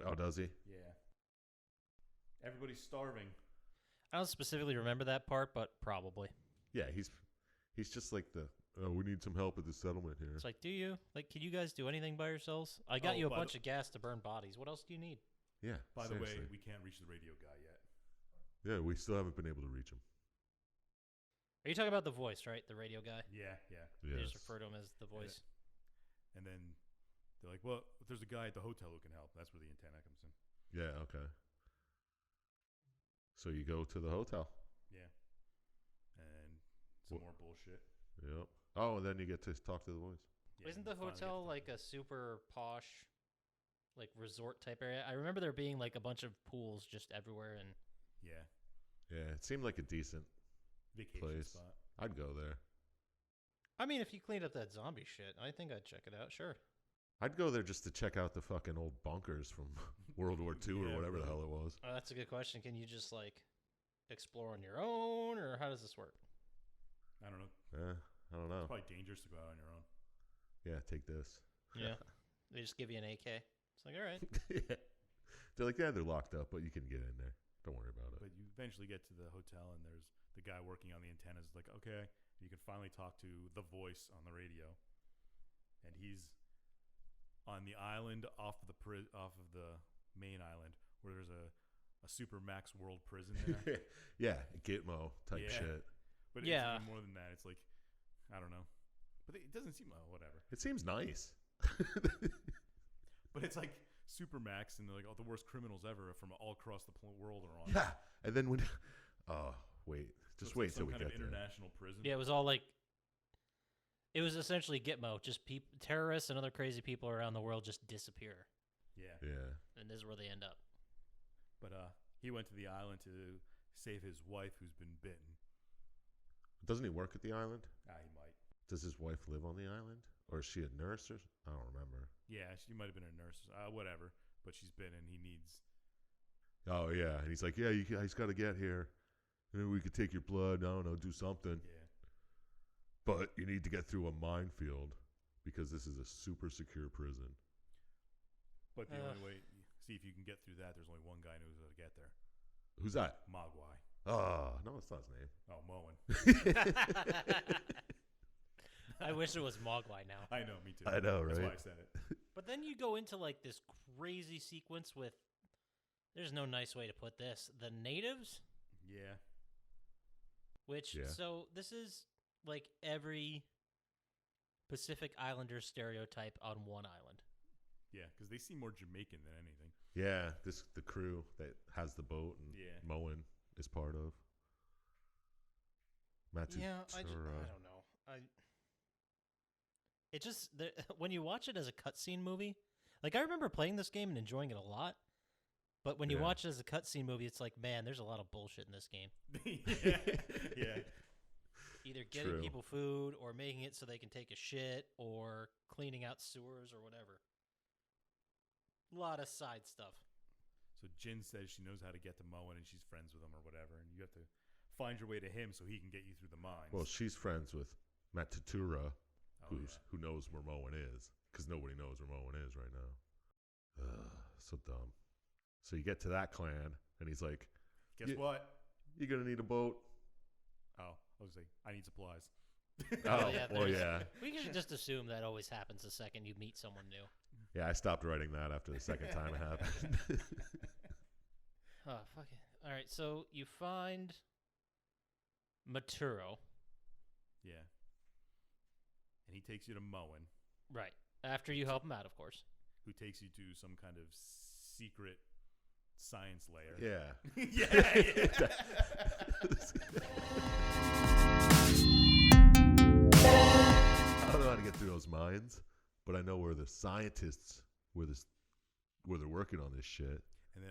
Oh, does he? Yeah. Everybody's starving. I don't specifically remember that part, but probably. Yeah, he's just like we need some help at the settlement here. It's like, do you? Like, can you guys do anything by yourselves? I got you a bunch of gas to burn bodies. What else do you need? Yeah. By the way, we can't reach the radio guy yet. Yeah, we still haven't been able to reach him. Are you talking about the voice, right? The radio guy? Yeah. They just refer to him as the voice. Yeah. And then they're like, well, if there's a guy at the hotel who can help. That's where the antenna comes in. Yeah, okay. So you go to the hotel. Yeah. And some more bullshit. Yep. Oh, and then you get to talk to the boys. Yeah, isn't the hotel like a super posh, like resort type area? I remember there being like a bunch of pools just everywhere, and yeah, it seemed like a decent vacation place. spot. I'd go there. I mean, if you cleaned up that zombie shit, I think I'd check it out. Sure. I'd go there just to check out the fucking old bunkers from World War II or whatever the hell it was. Oh, that's a good question. Can you just like explore on your own, or how does this work? I don't know. Yeah, I don't know. It's probably dangerous to go out on your own. Yeah, take this. Yeah. They just give you an AK. It's like, all right. Yeah. They're like, yeah, they're locked up, but you can get in there. Don't worry about it. But you eventually get to the hotel, and there's the guy working on the antennas. Like, okay, you can finally talk to the voice on the radio, and he's on the island off of the main island where there's a super max world prison there. Yeah, Gitmo type shit. But it's even more than that. It's like, I don't know. But it doesn't seem whatever. It seems nice. But it's like super max, and they're like, the worst criminals ever from all across the world are on. Yeah, and then when, wait, just wait till we get there. Some kind of there. international prison. Yeah, it was all like, it was essentially Gitmo. Just terrorists and other crazy people around the world just disappear. Yeah. And this is where they end up. But he went to the island to save his wife who's been bitten. Doesn't he work at the island? He might. Does his wife live on the island? Or is she a nurse? I don't remember. Yeah, she might have been a nurse. Whatever. But she's bitten, and he needs Oh, yeah. And he's like, yeah, you guys got to get here. And then we could take your blood. I don't know, do something. Yeah. But you need to get through a minefield because this is a super secure prison. But the only way, see if you can get through that, there's only one guy who knows how to get there. Who's that? Mogwai. Oh, no, it's not his name. Oh, Moen. I wish it was Mogwai now. I know, me too. I know, right? That's why I said it. But then you go into like this crazy sequence with, there's no nice way to put this, the natives, Yeah. which, Yeah. so this is like every Pacific Islander stereotype on one island. Yeah, because they seem more Jamaican than anything. Yeah, the crew that has the boat and Yeah. Moen is part of. Yeah, I don't know. It just when you watch it as a cutscene movie, like I remember playing this game and enjoying it a lot, but when you Yeah. watch it as a cutscene movie, it's like, man, there's a lot of bullshit in this game. Yeah. Yeah. Either getting True. people food or making it so they can take a shit or cleaning out sewers or whatever. A lot of side stuff. So Jin says she knows how to get to Moen and she's friends with him or whatever, and you have to find your way to him so he can get you through the mines. Well, she's friends with Matatura, Oh, who knows where Moen is, because nobody knows where Moen is right now. So dumb. So you get to that clan, and he's like, Guess you- what? you're going to need a boat. Oh, I was like, I need supplies. Oh, yeah, well, there's- yeah. We can just assume that always happens the second you meet someone new. Yeah, I stopped writing that after the second time it happened. Oh, fuck it. All right, so you find Maturo. Yeah. And he takes you to Moen, Right. After you help him out, of course. who takes you to some kind of secret science layer. Yeah. Yeah. I don't know how to get through those mines, but I know where the scientists, where they're working on this shit. And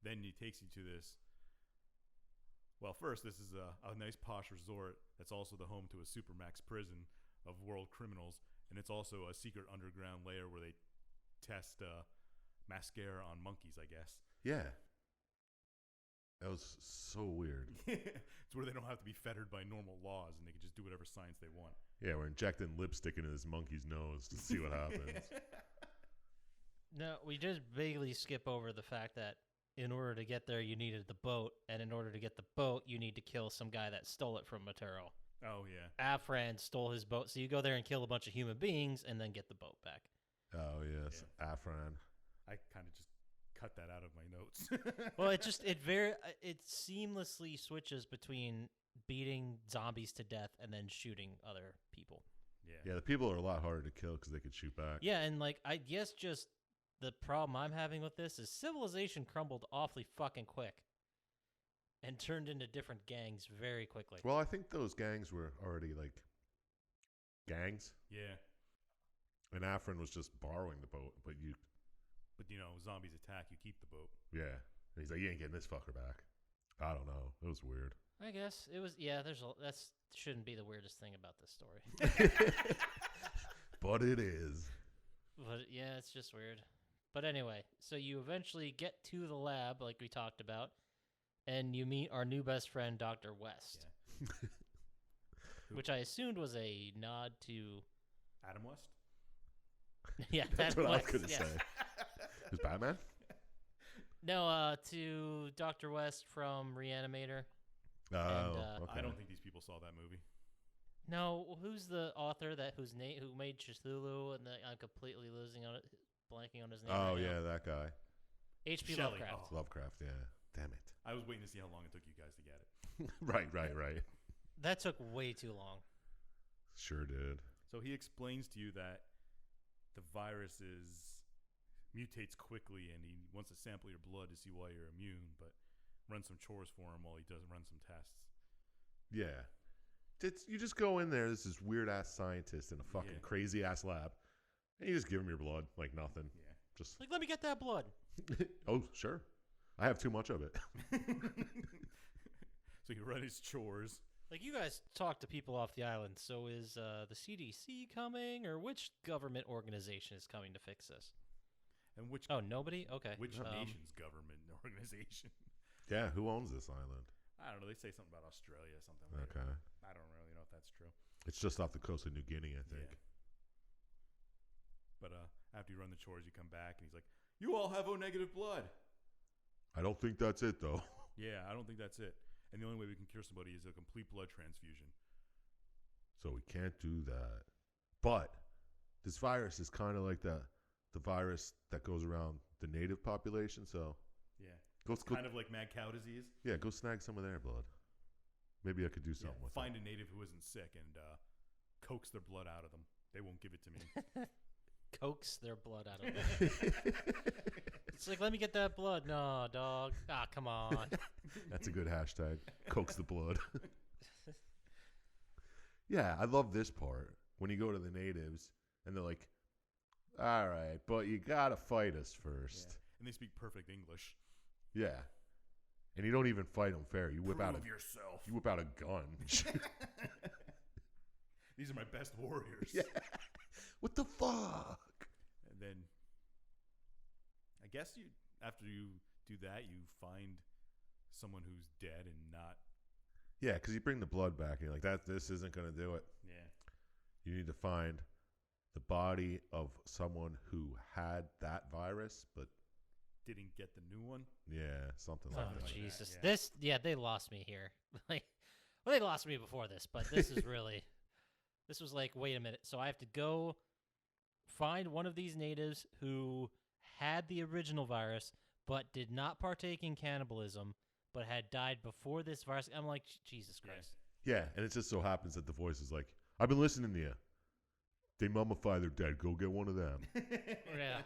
then he takes you to this. Well, first, this is a nice posh resort that's also the home to a supermax prison of world criminals, and it's also a secret underground layer where they test mascara on monkeys, I guess. Yeah. That was so weird. It's where they don't have to be fettered by normal laws, and they can just do whatever science they want. Yeah, we're injecting lipstick into this monkey's nose to see what happens. No, we just vaguely skip over the fact that in order to get there, you needed the boat, and in order to get the boat, you need to kill some guy that stole it from Maturo. Oh, yeah. Afran stole his boat, so you go there and kill a bunch of human beings, and then get the boat back. Oh, yes. Afran. I kind of just cut that out of my notes. Well, it seamlessly switches between beating zombies to death and then shooting other people. Yeah, the people are a lot harder to kill because they could shoot back. Yeah, and like I guess just the problem I'm having with this is civilization crumbled awfully fucking quick and turned into different gangs very quickly. Well, I think those gangs were already like gangs, Yeah. and Afran was just borrowing the boat. But But, zombies attack, you keep the boat. yeah, and he's like, you ain't getting this fucker back. I don't know. It was weird. I guess it was. Yeah, that's shouldn't be the weirdest thing about this story. But it is. But yeah, it's just weird. But anyway, so you eventually get to the lab, like we talked about, and you meet our new best friend, Dr. West, Yeah. which I assumed was a nod to. Adam West? Yeah, That's that what I was West, going to yes. say. Is Batman? No, to Dr. West from Reanimator. Oh, And, okay. I don't think these people saw that movie. No, who's the author who made Cthulhu? And I'm completely blanking on his name. Oh, right yeah, now. that guy. H.P. Shelley. Lovecraft. Oh. Lovecraft, yeah. Damn it. I was waiting to see how long it took you guys to get it. Right. That took way too long. Sure did. So he explains to you that the virus mutates quickly, and he wants to sample your blood to see why you're immune, but run some chores for him while he does run some tests. Yeah. You just go in there, this is weird-ass scientist in a fucking Yeah. crazy-ass lab, and you just give him your blood like nothing. Yeah. Just, Like, let me get that blood. oh, sure. I have too much of it. So you run his chores. Like, you guys talk to people off the island, so is the CDC coming, or which government organization is coming to fix this? And which nobody? Okay. which nation's government organization? Yeah, who owns this island? I don't know. They say something about Australia or something. Later. Okay. I don't really know if that's true. It's just off the coast of New Guinea, I think. Yeah. But after you run the chores, you come back, and he's like, "You all have O negative blood." I don't think that's it, though. Yeah, I don't think that's it. And the only way we can cure somebody is a complete blood transfusion. So we can't do that. But this virus is kind of like the virus that goes around the native population. So Yeah. go, Kind of like mad cow disease. yeah, go snag some of their blood. Maybe I could do something with Find a native who isn't sick and coax their blood out of them. They won't give it to me. Coax their blood out of them. It's like, let me get that blood. No, dog. Ah, come on. That's a good hashtag. Coax the blood. Yeah, I love this part. When you go to the natives and they're like, all right, but you got to fight us first. Yeah. And they speak perfect English. Yeah. And you don't even fight them fair. You whip Prove out a yourself. You whip out a gun. These are my best warriors. Yeah. What the fuck? And then I guess after you do that, you find someone who's dead and not. Yeah, because you bring the blood back and you're like, this isn't going to do it. Yeah. You need to find the body of someone who had that virus, but Didn't get the new one. yeah, something Oh, like that. Jesus. that, yeah. They lost me here. Like, well, they lost me before this, but this is really, this was like, wait a minute. So I have to go find one of these natives who had the original virus, but did not partake in cannibalism, but had died before this virus. I'm like, Jesus Christ. Yeah, and it just so happens that the voice is like, I've been listening to you. They mummify their dead. Go get one of them. Yeah,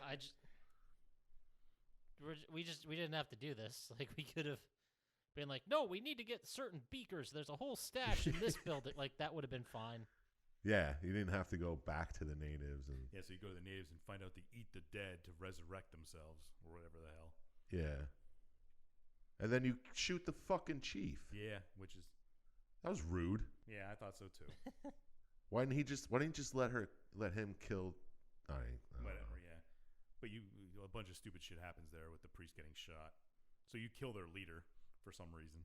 we didn't have to do this. Like, we could have been like, no, we need to get certain beakers. There's a whole stash in this building. Like, that would have been fine. Yeah, you didn't have to go back to the natives. And Yeah, so you go to the natives and find out they eat the dead to resurrect themselves or whatever the hell. yeah. And then you shoot the fucking chief. Yeah, which is That was rude. yeah, I thought so too. Why didn't you just let him kill I don't know. Whatever, yeah. But a bunch of stupid shit happens there with the priest getting shot. So you kill their leader for some reason.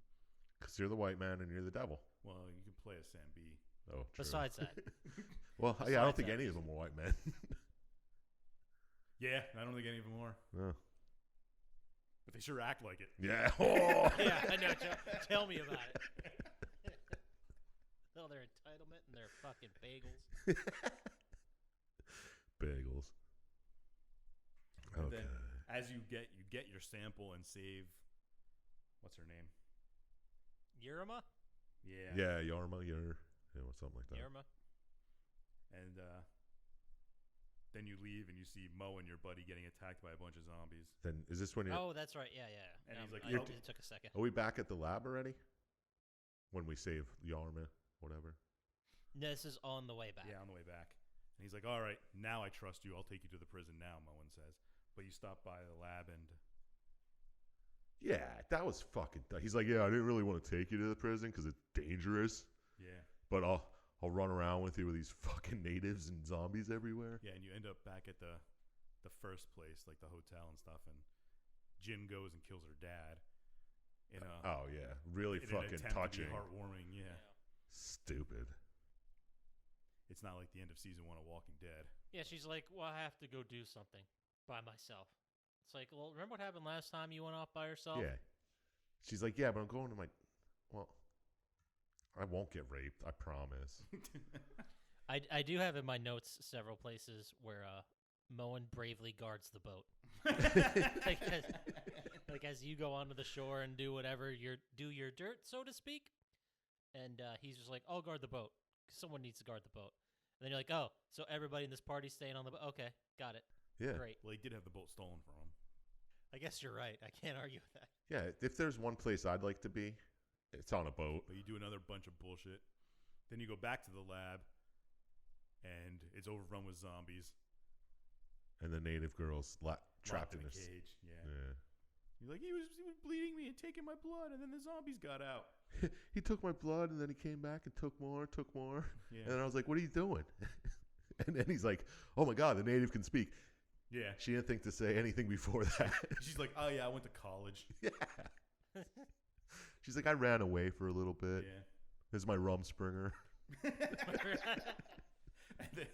Because you're the white man and you're the devil. Well, you can play as Sam B. Oh, true. Besides that. Well, yeah, I don't besides think that. any of them were white men. Yeah, I don't think any of them are. No. But they sure act like it. Yeah. Oh. Yeah, I know. Tell me about it. Oh, their entitlement and their fucking bagels. Bagels. And Okay. then as you get your sample and save, what's her name? Yurima? Yeah. Yeah, Yarma, something like that. Yurima? And then you leave and you see Mo and your buddy getting attacked by a bunch of zombies. Then is this when you're? Oh, that's right. Yeah. And he's like, it took a second. Are we back at the lab already? When we save Yarma, whatever. This is on the way back. Yeah, on the way back. And he's like, all right, now I trust you. I'll take you to the prison now, Moen says. But you stop by the lab and... Yeah, that was fucking. He's like, yeah, I didn't really want to take you to the prison because it's dangerous. Yeah. But I'll run around with you with these fucking natives and zombies everywhere. Yeah, and you end up back at the first place, like the hotel and stuff, and Jin goes and kills her dad. Oh yeah, really in fucking an attempt touching. to be heartwarming, yeah. Stupid. It's not like the end of season 1 of Walking Dead. Yeah, she's like, well, I have to go do something by myself. It's like, well, remember what happened last time you went off by yourself? Yeah. She's like, yeah, but I'm going to well, I won't get raped. I promise. I do have in my notes several places where Moen bravely guards the boat. like as you go onto the shore and do whatever, do your dirt, so to speak. And he's just like, I'll guard the boat. Someone needs to guard the boat. And then you're like, oh, so everybody in this party's staying on the boat? Okay, got it. Yeah. Great. Well, he did have the boat stolen from him. I guess you're right. I can't argue with that. Yeah, if there's one place I'd like to be, it's on a boat. But you do another bunch of bullshit. Then you go back to the lab, and it's overrun with zombies. And the native girl's trapped in a this cage. Yeah. Yeah. You're like, he was bleeding me and taking my blood, and then the zombies got out. He took my blood, and then he came back and took more. Yeah. And I was like, what are you doing? And then he's like, oh my God, the native can speak. Yeah. She didn't think to say anything before that. She's like, oh, yeah, I went to college. Yeah. She's like, I ran away for a little bit. Yeah. This is my Rumspringer. And then,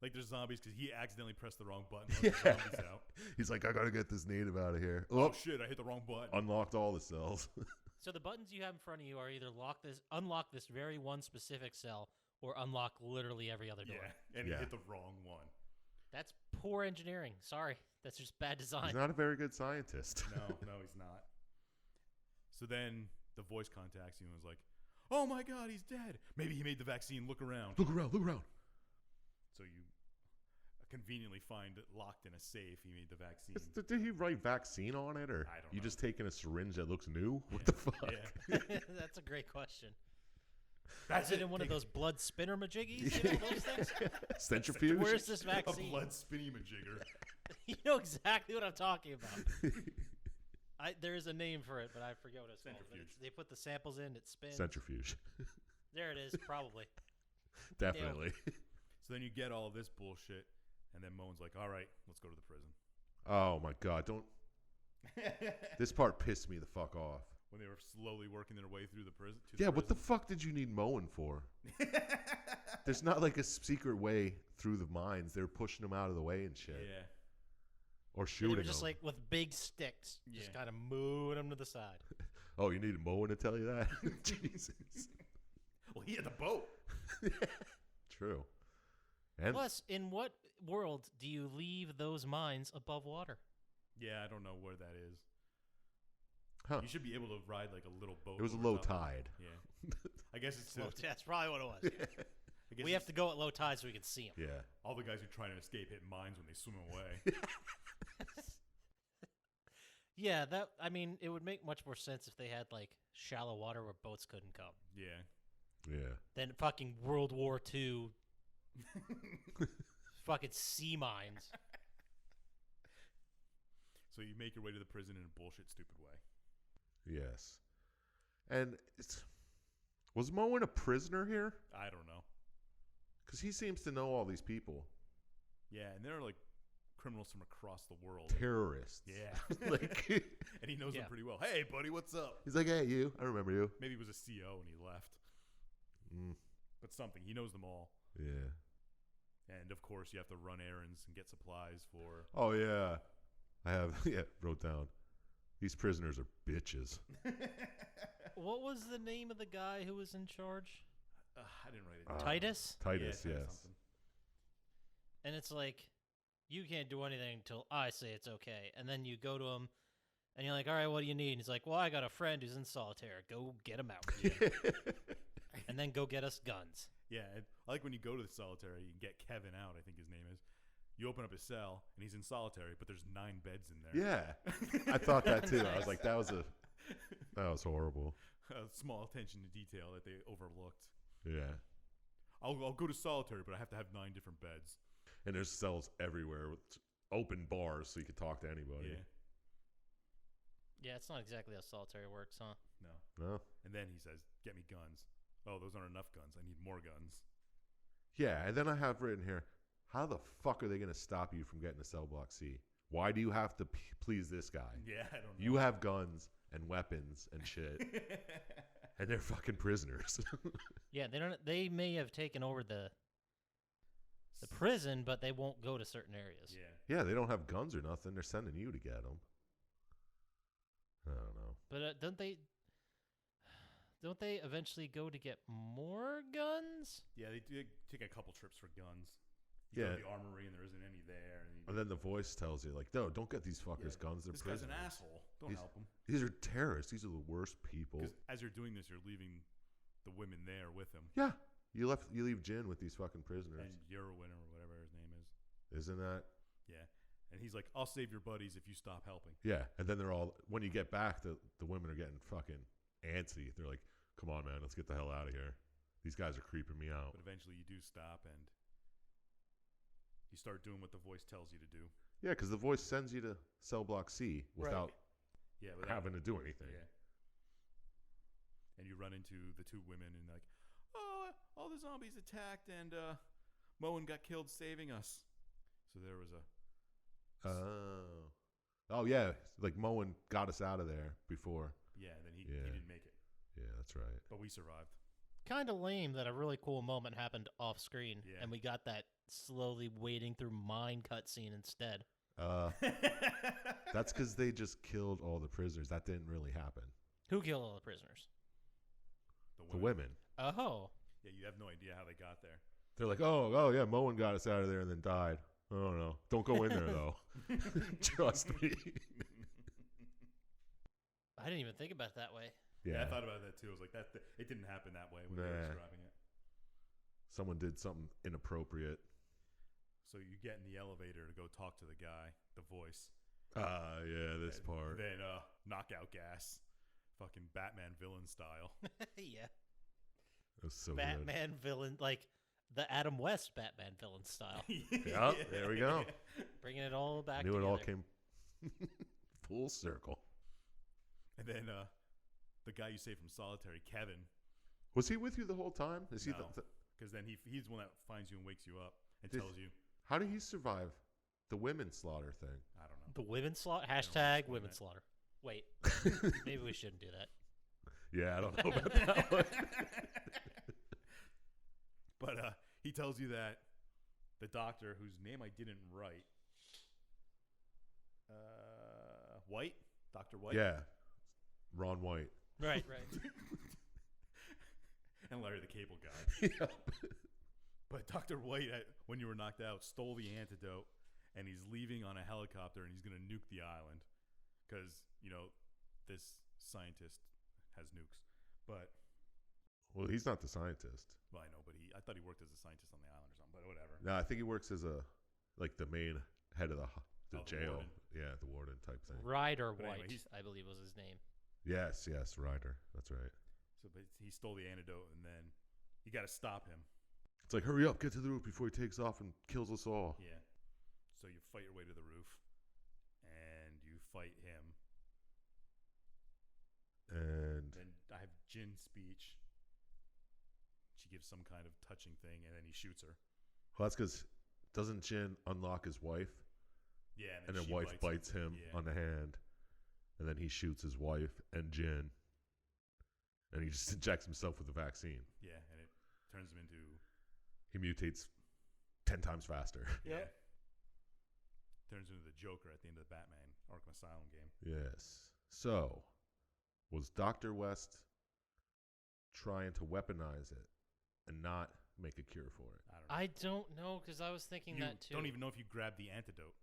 like, there's zombies because he accidentally pressed the wrong button. Yeah. The zombies out. He's like, I got to get this native out of here. Oh, shit, I hit the wrong button. Unlocked all the cells. So the buttons you have in front of you are either unlock this very one specific cell, or unlock literally every other door. Yeah, and he hit the wrong one. That's poor engineering. Sorry, that's just bad design. He's not a very good scientist. No, he's not. So then the voice contacts you and is like, oh my God, he's dead. Maybe he made the vaccine. Look around. Look around. So you conveniently find it locked in a safe. He made the vaccine. Did he write vaccine on it, or I don't you know. just taking a syringe that looks new? What the fuck? Yeah. That's a great question. That's Is it in one of those blood spinner majiggies? You know those things? Centrifuge? Where's this A vaccine? blood spinny majigger. You know exactly what I'm talking about. There is a name for it, but I forget what it's called. Centrifuge. They put the samples in, it spins. Centrifuge. There it is, probably. Definitely. So then you get all this bullshit, and then Moan's like, all right, let's go to the prison. Oh my God! Don't. This part pissed me the fuck off. When they were slowly working their way through the prison. Yeah, what the fuck did you need mowing for? There's not like a secret way through the mines. They're pushing them out of the way and shit. Yeah. Or They shooting were just them. like with big sticks, just kind of moving them to the side. Oh, you need mowing to tell you that? Jesus. Well, he had the boat. True. And Plus, in what world do you leave those mines above water? Yeah, I don't know where that is. huh. You should be able to ride like a little boat. It was a over low top of it. tide. Yeah. I guess it's That's probably what it was. I guess We have to go at low tide so we can see them. Yeah. all the guys who are trying to escape hit mines when they swim away. Yeah, it would make much more sense if they had like shallow water where boats couldn't come. Yeah. Yeah. Than fucking World War II fucking sea mines. So you make your way to the prison in a bullshit, stupid way. Yes. And was Moen a prisoner here? I don't know. Because he seems to know all these people. Yeah, and they're like criminals from across the world. Terrorists. Yeah. Like, And he knows them Yeah. pretty well. Hey, buddy, what's up? he's like, hey, you. I remember you. Maybe he was a CO and he left. But something. He knows them all. Yeah. And, of course, you have to run errands and get supplies for... Oh, yeah. I have, wrote down. These prisoners are bitches. What was the name of the guy who was in charge? I didn't write it down. Titus? Titus, Yeah, yes. something. And it's like, you can't do anything until I say it's okay. And then you go to him, and you're like, all right, what do you need? And he's like, well, I got a friend who's in solitaire. Go get him out. And then go get us guns. Yeah, I like when you go to the solitary, you can get Kevin out, I think his name is. You open up his cell, and he's in solitary, but there's 9 beds in there. Yeah. I thought that, too. I was like, that was horrible. Small attention to detail that they overlooked. Yeah. I'll go to solitary, but I have to have 9 different beds. And there's cells everywhere with open bars so you can talk to anybody. Yeah. Yeah, it's not exactly how solitaire works, huh? No. No? And then he says, get me guns. Oh, those aren't enough guns. I need more guns. Yeah, and then I have written here, how the fuck are they going to stop you from getting to cell block C? Why do you have to please this guy? Yeah, I don't know. You have guns and weapons and shit, and they're fucking prisoners. Yeah, they may have taken over the prison, but they won't go to certain areas. Yeah. Yeah, they don't have guns or nothing. They're sending you to get them. I don't know. But don't they eventually go to get more guns? Yeah, they do take a couple trips for guns. You Yeah. go to the armory, and there isn't any there. And then the voice tells you, like, no, don't get these fuckers guns. They're this prisoners. guy's an asshole. Don't help him. These are terrorists. These are the worst people. Because as you're doing this, you're leaving the women there with him. Yeah. You leave Jin with these fucking prisoners. And Yerwin or whatever his name is. Isn't that? Yeah. And he's like, I'll save your buddies if you stop helping. Yeah. And then they're all, when you get back, the women are getting fucking antsy. They're like, come on, man, let's get the hell out of here. These guys are creeping me out. But eventually you do stop and you start doing what the voice tells you to do. Yeah, because the voice sends you to cell block C without Without having to do anything. Yeah. And you run into the 2 women and like, oh, all the zombies attacked and Moen got killed saving us. So there was a Oh yeah, like Moen got us out of there before. Yeah, then he didn't make it. Yeah, that's right. But we survived. Kind of lame that a really cool moment happened off screen, Yeah. and we got that slowly wading through mine cutscene instead. That's because they just killed all the prisoners. That didn't really happen. Who killed all the prisoners? The women. Oh. Yeah, you have no idea how they got there. They're like, oh yeah, Moen got us out of there and then died. I don't know. Don't go in there though. Trust me. I didn't even think about it that way. Yeah, I thought about that too. I was like, that it didn't happen that way when they were describing it. Someone did something inappropriate. So you get in the elevator to go talk to the guy, the voice. Yeah, this part. Then knockout gas. Fucking Batman villain style. Yeah. That was so Batman villain, like the Adam West Batman villain style. Yep, there we go. Bringing it all back Knew together. it all came full circle. And then the guy you saved from solitary, Kevin. Was he with you the whole time? Is he? No, because then he's the one that finds you and wakes you up and tells you. How did he survive the women slaughter thing? I don't know. The women slaughter. Hashtag women slaughter. Wait, maybe we shouldn't do that. Yeah, I don't know about that one. But he tells you that the doctor, whose name I didn't write, White, Dr. White. Yeah, Ron White. Right. And Larry the Cable Guy. Yep. But Dr. White, when you were knocked out, stole the antidote, and he's leaving on a helicopter, and he's going to nuke the island. Because, this scientist has nukes. But... Well, he's not the scientist. Well, I know, but I thought he worked as a scientist on the island or something, but whatever. No, I think he works as the main head of the jail. Warden. Yeah, the warden type thing. Ryder But White, anyway, I believe was his name. Yes, Ryder. That's right. So, but he stole the antidote, and then you got to stop him. It's like, hurry up, get to the roof before he takes off and kills us all. Yeah. So you fight your way to the roof, and you fight him. And then I have Jin's speech. She gives some kind of touching thing, and then he shoots her. well, that's because doesn't Jin unlock his wife? Yeah, And then she wife bites him Yeah. on the hand, and then he shoots his wife and Jin, and he just injects himself with the vaccine. Yeah, and it turns him into... He mutates 10 times faster. Yeah. Turns into the Joker at the end of the Batman Arkham Asylum game. Yes. So, was Dr. West trying to weaponize it and not make a cure for it? I don't know, because I was thinking that too. You don't even know if you grabbed the antidote.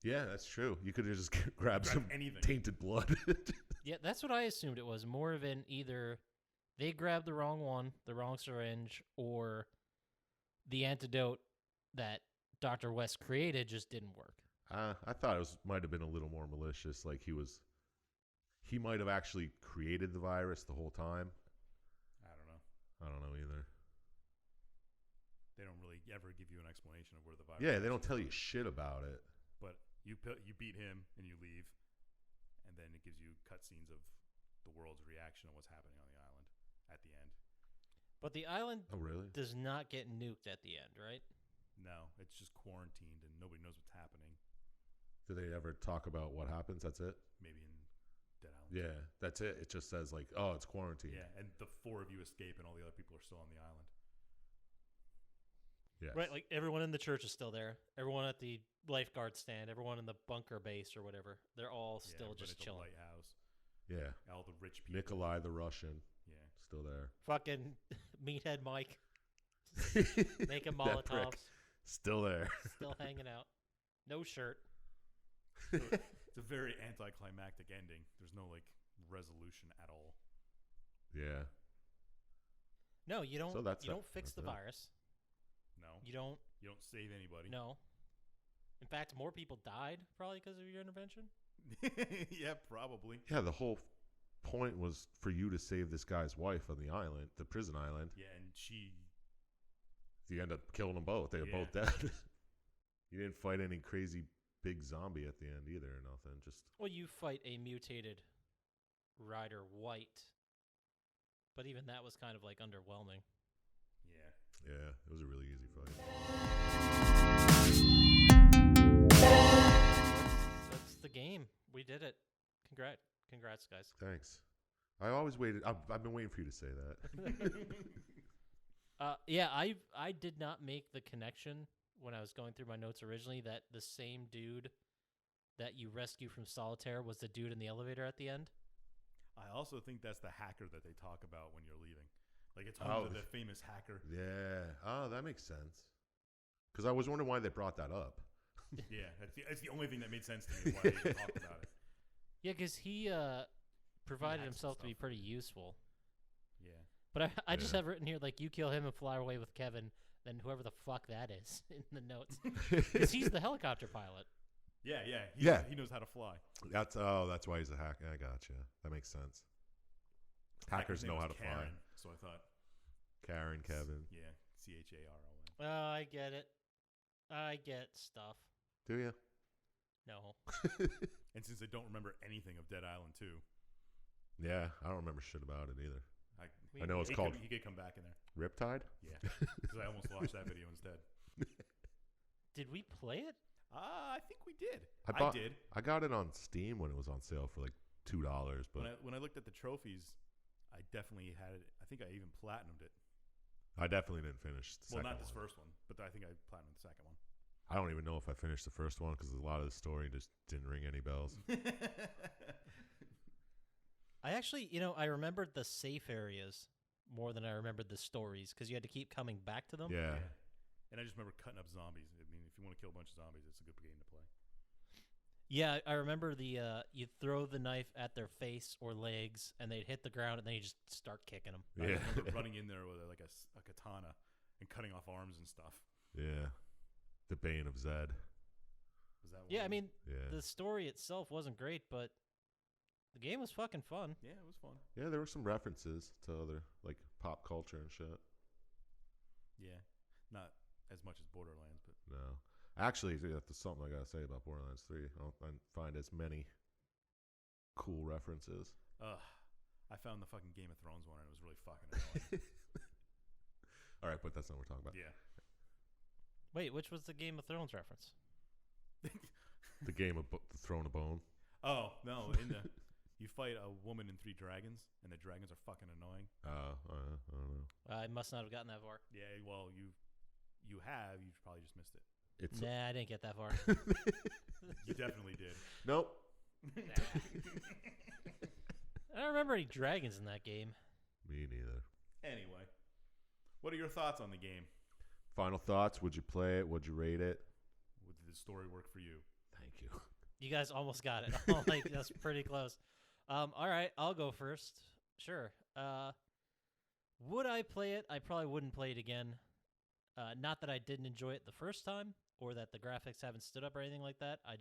Yeah, that's true. You could have just grabbed some anything. tainted blood. Yeah, that's what I assumed it was. More of an either they grabbed the wrong one, the wrong syringe, or the antidote that Dr. West created just didn't work. I thought it might have been a little more malicious. Like he might have actually created the virus the whole time. I don't know. I don't know either. They don't really ever give you an explanation of where the virus. Yeah, they don't tell actually you shit about it. But you beat him and you leave, and then it gives you cutscenes of the world's reaction of what's happening on the island at the end. But the island Oh, really? does not get nuked at the end, right? No, it's just quarantined and nobody knows what's happening. Do they ever talk about what happens? That's it? Maybe in Dead Island. Yeah, that's it. It just says like, oh, it's quarantine. Yeah, and the 4 of you escape and all the other people are still on the island. Yes. Right, like everyone in the church is still there. Everyone at the lifeguard stand, everyone in the bunker base or whatever, they're all still everybody just at the chilling. Lighthouse. Yeah. All the rich people. Nikolai the Russian, Yeah. still there. Fucking meathead Mike making That prick. Molotovs, Still there. still hanging out. No shirt. So it's a very anticlimactic ending. There's no resolution at all. Yeah. No, you don't. So that's you it. don't fix the That's it. virus. No. You don't. You don't save anybody. No. In fact, more people died probably because of your intervention. Yeah, probably. Yeah, the whole point was for you to save this guy's wife on the island, the prison island. Yeah, and You end up killing them both. They were both dead. You didn't fight any crazy big zombie at the end either or nothing. Just Well, you fight a mutated Ryder White, but even that was kind of underwhelming. yeah, it was a really easy fight. We did it. Congrats, guys. Thanks. I always waited. I've been waiting for you to say that. Yeah, I did not make the connection when I was going through my notes originally that the same dude that you rescue from solitaire was the dude in the elevator at the end. I also think that's the hacker that they talk about when you're leaving. Like, it's home to the famous hacker. Yeah. Oh, that makes sense. Because I was wondering why they brought that up. Yeah, that's the only thing that made sense to me, why they even talked about it. Yeah, because he provided himself to be pretty useful. Yeah. But I just have written here, like, you kill him and fly away with Kevin, then whoever the fuck that is in the notes. Because he's the helicopter pilot. Yeah. He knows how to fly. That's why he's a hacker. I gotcha. That makes sense. Hackers know how to Karen, fly. So I thought. Karen, Kevin. Yeah, Charon. Oh, I get it. I get stuff. Do you? No. And since I don't remember anything of Dead Island 2. Yeah, I don't remember shit about it either. I know it's he called... He could come back in there. Riptide? Yeah, because I almost watched that video instead. Did we play it? I think we did. I did. I got it on Steam when it was on sale for like $2. But when I looked at the trophies, I definitely had it. I think I even platinumed it. I definitely didn't finish the second one. Well, not this first one, but I think I platinumed the second one. I don't even know if I finished the first one because a lot of the story just didn't ring any bells. I actually, I remembered the safe areas more than I remembered the stories because you had to keep coming back to them. Yeah. And I just remember cutting up zombies. I mean, if you want to kill a bunch of zombies, it's a good game to play. Yeah, I remember you throw the knife at their face or legs, and they'd hit the ground, and then you just start kicking them. I remember running in there with a katana and cutting off arms and stuff. Yeah. The Bane of Zed. Was that one? Yeah, I mean, the story itself wasn't great, but the game was fucking fun. Yeah, it was fun. Yeah, there were some references to other, like, pop culture and shit. Yeah. Not as much as Borderlands, but... No. Actually, that's something I gotta say about Borderlands 3. I don't find as many cool references. I found the fucking Game of Thrones one, and it was really fucking annoying. All right, but that's not what we're talking about. Yeah. Wait, which was the Game of Thrones reference? The game of the Throne of Bone. Oh, no. You fight a woman and 3 dragons, and the dragons are fucking annoying. I don't know. I must not have gotten that far. Yeah, well, you have. You've probably just missed it. Nah, I didn't get that far. You definitely did. Nope. I don't remember any dragons in that game. Me neither. Anyway, what are your thoughts on the game? Final thoughts? Would you play it? Would you rate it? Did the story work for you? Thank you. You guys almost got it. Like, that's pretty close. All right, I'll go first. Sure. Would I play it? I probably wouldn't play it again. Not that I didn't enjoy it the first time, or that the graphics haven't stood up or anything like that. I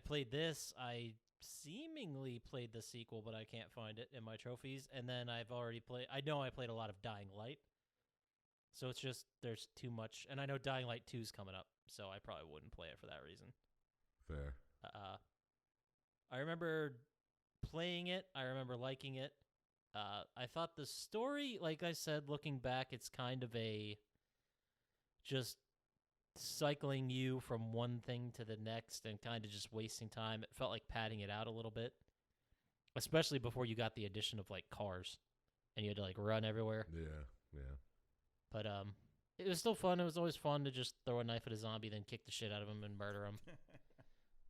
played this. I seemingly played the sequel, but I can't find it in my trophies. And then I played a lot of Dying Light. So it's just, there's too much. And I know Dying Light 2 is coming up, so I probably wouldn't play it for that reason. Fair. I remember playing it. I remember liking it. I thought the story, like I said, looking back, it's kind of a just cycling you from one thing to the next and kind of just wasting time. It felt like padding it out a little bit, especially before you got the addition of like cars and you had to like run everywhere. Yeah. But it was still fun. It was always fun to just throw a knife at a zombie, then kick the shit out of him and murder him.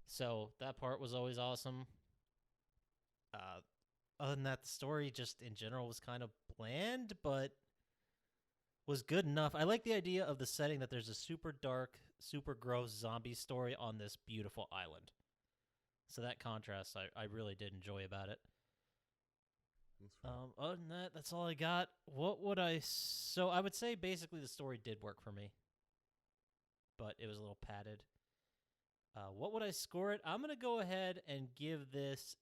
So that part was always awesome. Other than that, the story just in general was kind of bland, but was good enough. I like the idea of the setting that there's a super dark, super gross zombie story on this beautiful island. So that contrast, I really did enjoy about it. Other than that, that's all I got. So I would say basically the story did work for me, but it was a little padded. What would I score it? I'm going to go ahead and give this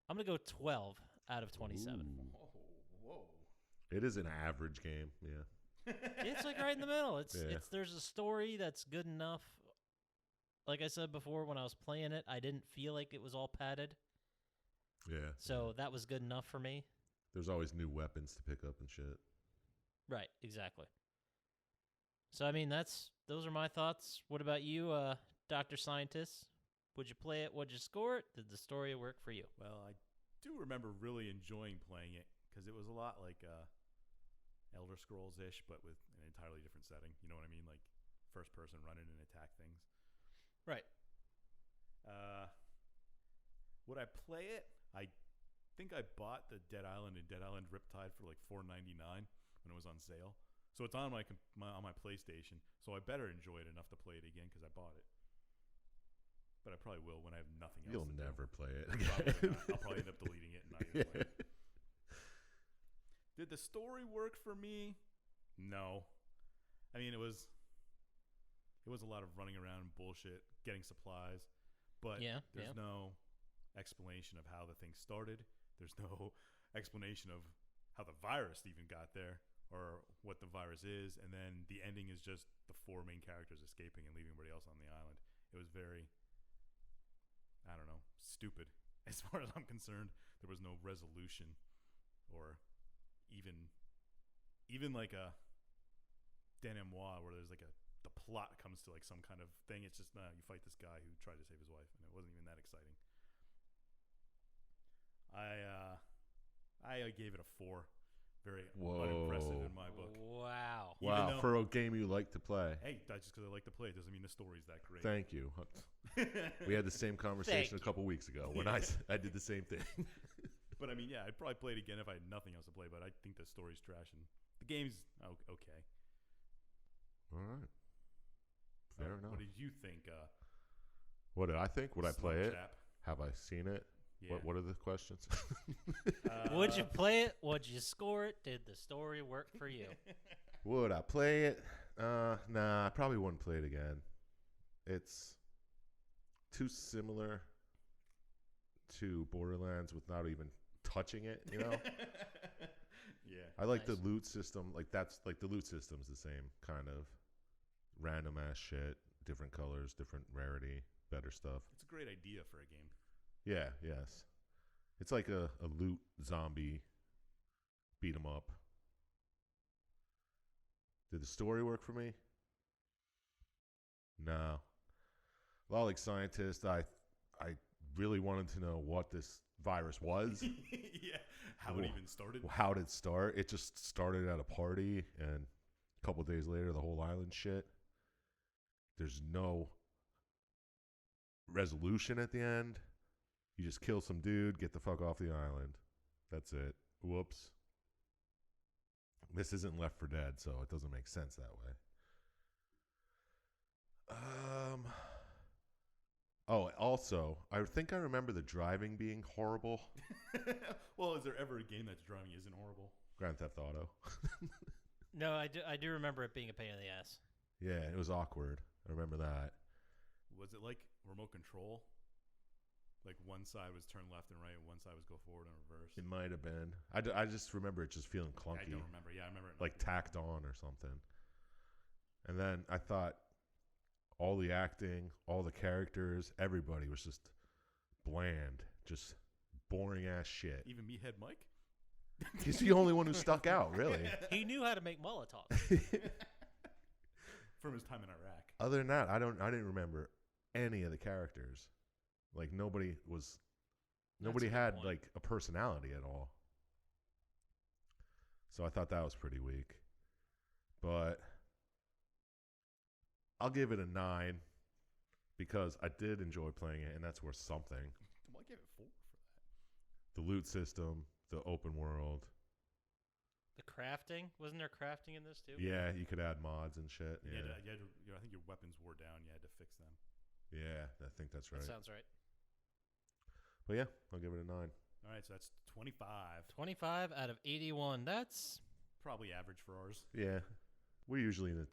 I'm going to go 12 out of 27. Whoa. It is an average game, yeah. It's like right in the middle. There's a story that's good enough. Like I said before, when I was playing it, I didn't feel like it was all padded. Yeah. So that was good enough for me. There's always new weapons to pick up and shit. Right, exactly. So I mean, those are my thoughts. What about you, Dr. Scientist? Would you play it? Would you score it? Did the story work for you? Well, I do remember really enjoying playing it because it was a lot like Elder Scrolls-ish, but with an entirely different setting. You know what I mean? Like first person run in and attack things. Right. Would I play it? I think I bought the Dead Island and Dead Island Riptide for like $4.99 when it was on sale. So it's on my PlayStation. So I better enjoy it enough to play it again because I bought it. But I probably will when I have nothing else. You'll to never do. play it Probably again. not. I'll probably end up deleting it and not even play it. Did the story work for me? No. I mean, it was a lot of running around and bullshit, getting supplies, but there's no explanation of how the thing started. There's no explanation of how the virus even got there or what the virus is, and then the ending is just the four main characters escaping and leaving everybody else on the island. It was very, I don't know, stupid as far as I'm concerned. There was no resolution or even like a denouement where there's like the plot comes to like some kind of thing. It's just you fight this guy who tried to save his wife, and it wasn't even that exciting. I gave it a 4. Very unimpressive in my book. Wow. Wow, for a game you like to play. Hey, that's just because I like to play. It doesn't mean the story's that great. Thank you. We had the same conversation a couple weeks ago when I did the same thing. But I mean, yeah, I'd probably play it again if I had nothing else to play, but I think the story's trash and the game's okay. All right. Fair enough. What did you think? What did I think? Would I play it? Chap? Have I seen it? Yeah. What are the questions? Would you play it? Would you score it? Did the story work for you? Would I play it? Nah, I probably wouldn't play it again. It's too similar to Borderlands without even touching it, you know? Yeah. I like the loot system. Like that's like the loot system's the same kind of random ass shit, different colors, different rarity, better stuff. It's a great idea for a game. Yeah, yes. It's like a loot zombie beat 'em up. Did the story work for me? No. A lot like Syintist, I really wanted to know what this virus was. Yeah. How it even started. How did it start? It just started at a party, and a couple days later, the whole island shit. There's no resolution at the end. You just kill some dude, get the fuck off the island. That's it. Whoops. This isn't Left 4 Dead, so it doesn't make sense that way. Oh, also, I think I remember the driving being horrible. Well, is there ever a game that's driving isn't horrible? Grand Theft Auto. No, I do remember it being a pain in the ass. Yeah, it was awkward. I remember that. Was it like remote control? Like one side was turn left and right, and one side was go forward and reverse. It might have been. I just remember it just feeling clunky. I don't remember. Yeah, I remember it. Like tacked on or something. And then I thought all the acting, all the characters, everybody was just bland, just boring ass shit. Even Meathead Mike? He's the only one who stuck out, really. He knew how to make Molotov. From his time in Iraq. Other than that, I didn't remember any of the characters. Like nobody had point. like a personality at all. So I thought that was pretty weak. But I'll give it a 9 because I did enjoy playing it, and that's worth something. Well, I gave it 4 for that. The loot system, the open world. The crafting? Wasn't there crafting in this too? Yeah, you could add mods and shit. You Yeah, had to, I think your weapons wore down. You had to fix them. yeah, I think that's right. That sounds right. But yeah, I'll give it a 9. All right, so that's 25. 25 out of 81. That's Probably average for ours. Yeah, we're usually in the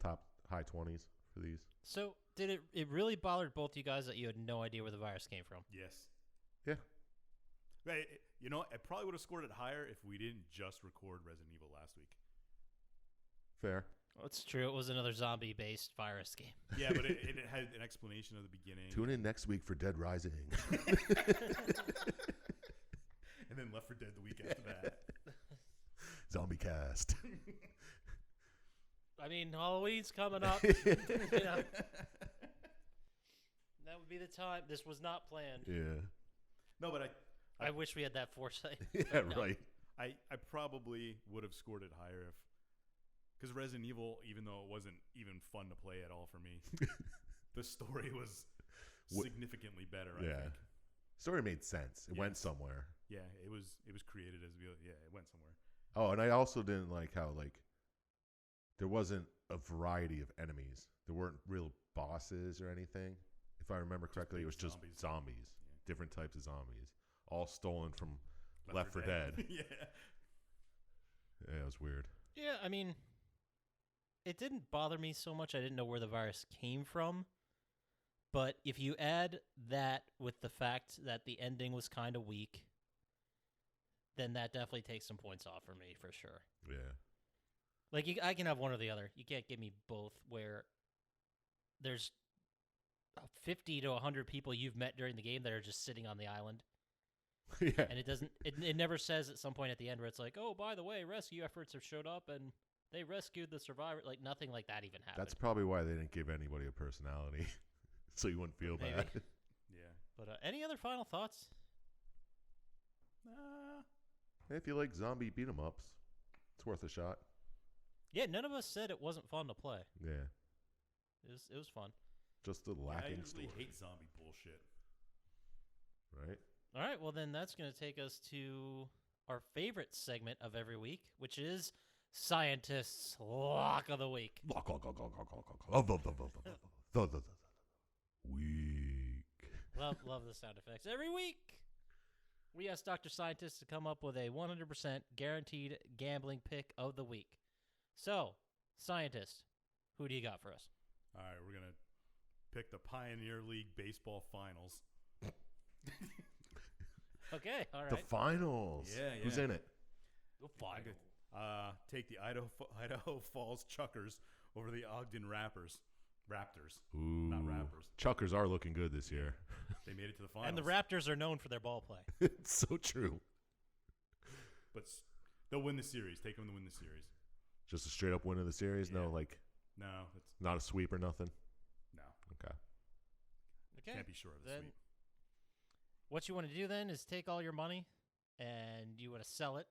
high 20s for these. so. Did it really bothered both you guys that you had no idea where the virus came from? Yes. Yeah. Right, you know, I probably would have scored it higher if we didn't just record Resident Evil last week. Fair. Well, it's true. It was another zombie-based virus game. Yeah, but it had an explanation at the beginning. Tune in next week for Dead Rising. And then Left 4 Dead the week after that. Zombie cast. I mean, Halloween's coming up. You know. That would be the time. This was not planned. Yeah. No, but I wish we had that foresight. Yeah, No. right. I probably would have scored it higher if, because Resident Evil, even though it wasn't even fun to play at all for me, the story was significantly better. I think. Story made sense. It went somewhere. Yeah, it was created as it went somewhere. Oh, and I also didn't like how there wasn't a variety of enemies. There weren't real bosses or anything. If I remember correctly, it was just zombies. Yeah. Different types of zombies, all stolen from Left 4 Dead. Yeah. Yeah, it was weird. Yeah, I mean, it didn't bother me so much. I didn't know where the virus came from. But if you add that with the fact that the ending was kind of weak, then that definitely takes some points off for me, for sure. Yeah. Like, I can have one or the other. You can't give me both where there's 50 to 100 people you've met during the game that are just sitting on the island. Yeah. And it never says at some point at the end where it's like, oh, by the way, rescue efforts have showed up and they rescued the survivor. Like, nothing like that even happened. That's probably why they didn't give anybody a personality, so you wouldn't feel Maybe. bad. Yeah. But any other final thoughts? If you like zombie beat 'em ups, it's worth a shot. Yeah, none of us said it wasn't fun to play. Yeah. It was fun. Just the I lacking usually story. hate zombie bullshit. Right? All right, well, then that's going to take us to our favorite segment of every week, which is Syintist's Lock of the Week. Week. Love the sound effects. Every week, we ask Dr. Syintist to come up with a 100% guaranteed gambling pick of the week. So, Syintist, who do you got for us? All right, we're gonna pick the Pioneer League baseball finals. Okay, all right. The finals. Yeah. Who's in it? Take the Idaho Falls Chuckers over the Ogden Raptors. Ooh. Not rappers. Chuckers are looking good this year. They made it to the finals. And the Raptors are known for their ball play. It's so true. But they'll win the series. Take them to win the series. Just a straight up win of the series? Yeah. No, No, it's not a sweep or nothing? no. Okay. Okay. Can't be sure of the Then sweep. what you want to do then is take all your money and you want to sell it,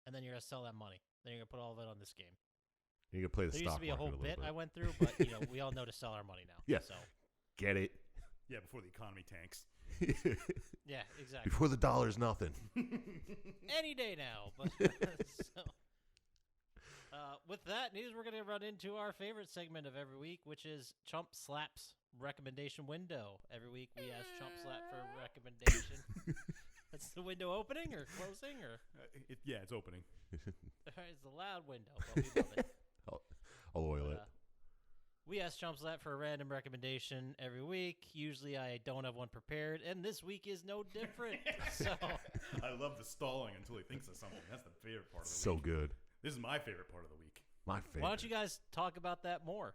and then you're going to sell that money. Then you're going to put all of it on this game. You can play the There used stock to be a whole market bit little I went through, but we all know to sell our money now. Yeah. So Get it? Yeah, before the economy tanks. yeah, exactly. Before the dollar's nothing. Any day now. But so, with that news, we're going to run into our favorite segment of every week, which is Chump Slap's recommendation window. Every week we ask Chump Slap for a recommendation. That's the window opening or closing or? It's opening. It's a loud window, but we love it. I'll oil But, it. we ask Chump Slap for a random recommendation every week. Usually I don't have one prepared, and this week is no different. So I love the stalling until he thinks of something. That's the favorite part of the So week. good. This is my favorite part of the week. My favorite. why don't you guys talk about that more?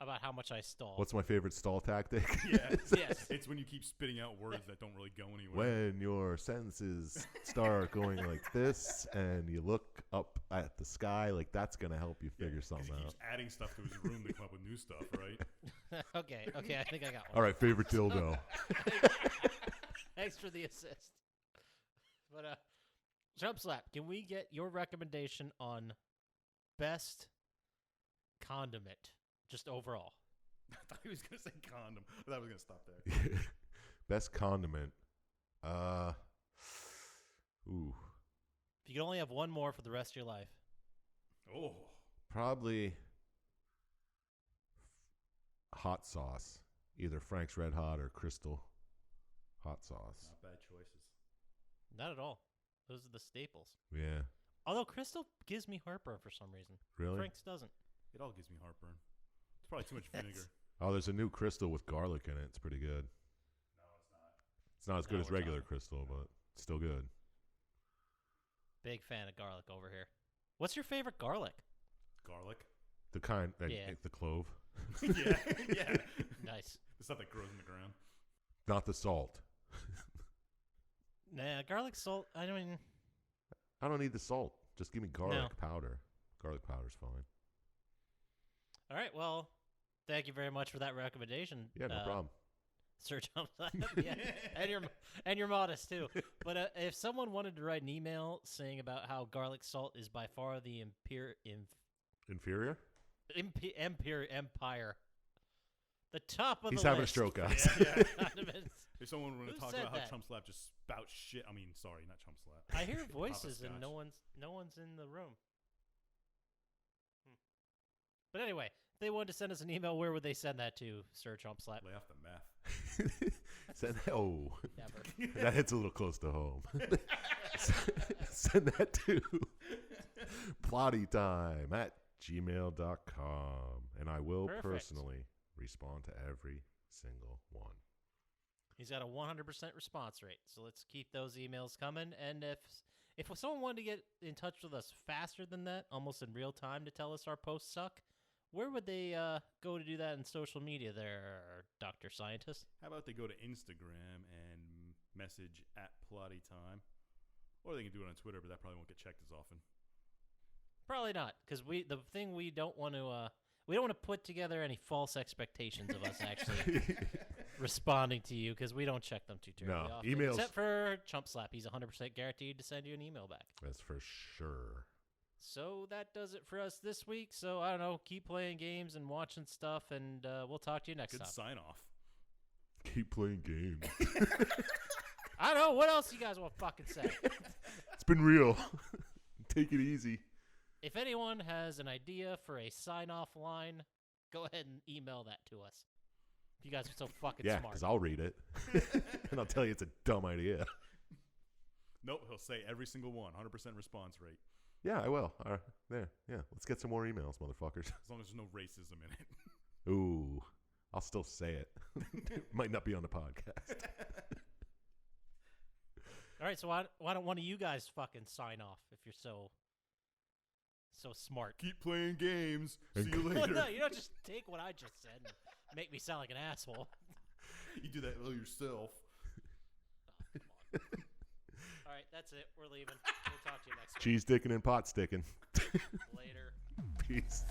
About how much I stall. What's my favorite stall tactic? Yeah. Yes. It's when you keep spitting out words that don't really go anywhere. When your sentences start going like this and you look up at the sky, like that's going to help you figure 'Cause something he out. keeps adding stuff to his room to come up with new stuff, right? Okay, I think I got one. All right, favorite dildo. Thanks for the assist. But Chump Slap, can we get your recommendation on best condiment, just overall? I thought he was going to say condom. I thought I was going to stop there. Best condiment. Ooh, If you could only have one more for the rest of your life. Oh. probably hot sauce. Either Frank's Red Hot or Crystal hot sauce. Not bad choices. Not at all. Those are the staples. Yeah. Although Crystal gives me heartburn for some reason. Really? Frank's doesn't. It all gives me heartburn. It's probably too much vinegar. Oh, there's a new Crystal with garlic in it. It's pretty good. No, it's not. It's not as good No, as it's regular not. Crystal, but it's still good. Big fan of garlic over here. What's your favorite garlic? Garlic. The kind that Yeah. the clove, Yeah. Yeah. Nice. The stuff that grows in the ground. not the salt. Nah, garlic salt. I mean, I don't need the salt. Just give me garlic powder. Garlic powder's fine. All right. Well, thank you very much for that recommendation. Yeah, no problem. Sir Chump Slap. Yeah, and you're modest too. But if someone wanted to write an email saying about how garlic salt is by far the Inferior? empire, the top of He's the having list. a stroke, guys. Yeah. If someone were to Who talk said about how that? Chump Slap just spouts shit, I mean, sorry, not Chump Slap. I hear voices and Poppascotch. no one's in the room. But anyway, if they wanted to send us an email, where would they send that to, Sir Chump Slap? Lay off the meth. Never. That hits a little close to home. Send that to plottytime@gmail.com, and I will Perfect. personally respond to every single one. He's got a 100% response rate, so let's keep those emails coming. And if someone wanted to get in touch with us faster than that, almost in real time, to tell us our posts suck, where would they go to do that in social media there, Dr. Syintist? How about they go to Instagram and message @PlottyTime? Or they can do it on Twitter, but that probably won't get checked as often. Probably not, because we don't want to put together any false expectations of us actually responding to you, because we don't check them too terribly often. Emails. Except for Chump Slap. He's 100% guaranteed to send you an email back. That's for sure. So that does it for us this week. So I don't know, keep playing games and watching stuff, and we'll talk to you next Good time. sign off. Keep playing games. I don't know, what else you guys want to fucking say? It's been real. Take it easy. If anyone has an idea for a sign-off line, go ahead and email that to us. If you guys are so fucking Yeah, smart. because I'll read it. And I'll tell you it's a dumb idea. Nope, he'll say every single one. 100% response rate. Yeah, I will. There. Yeah, let's get some more emails, motherfuckers. As long as there's no racism in it. Ooh, I'll still say it. Might not be on the podcast. All right, so why don't one of you guys fucking sign off if you're so smart? Keep playing games. See you Well, later. no, you don't just take what I just said and make me sound like an asshole. You do that yourself. All right, that's it. We're leaving. We'll talk to you next week. Cheese sticking and pot sticking. Later. Peace.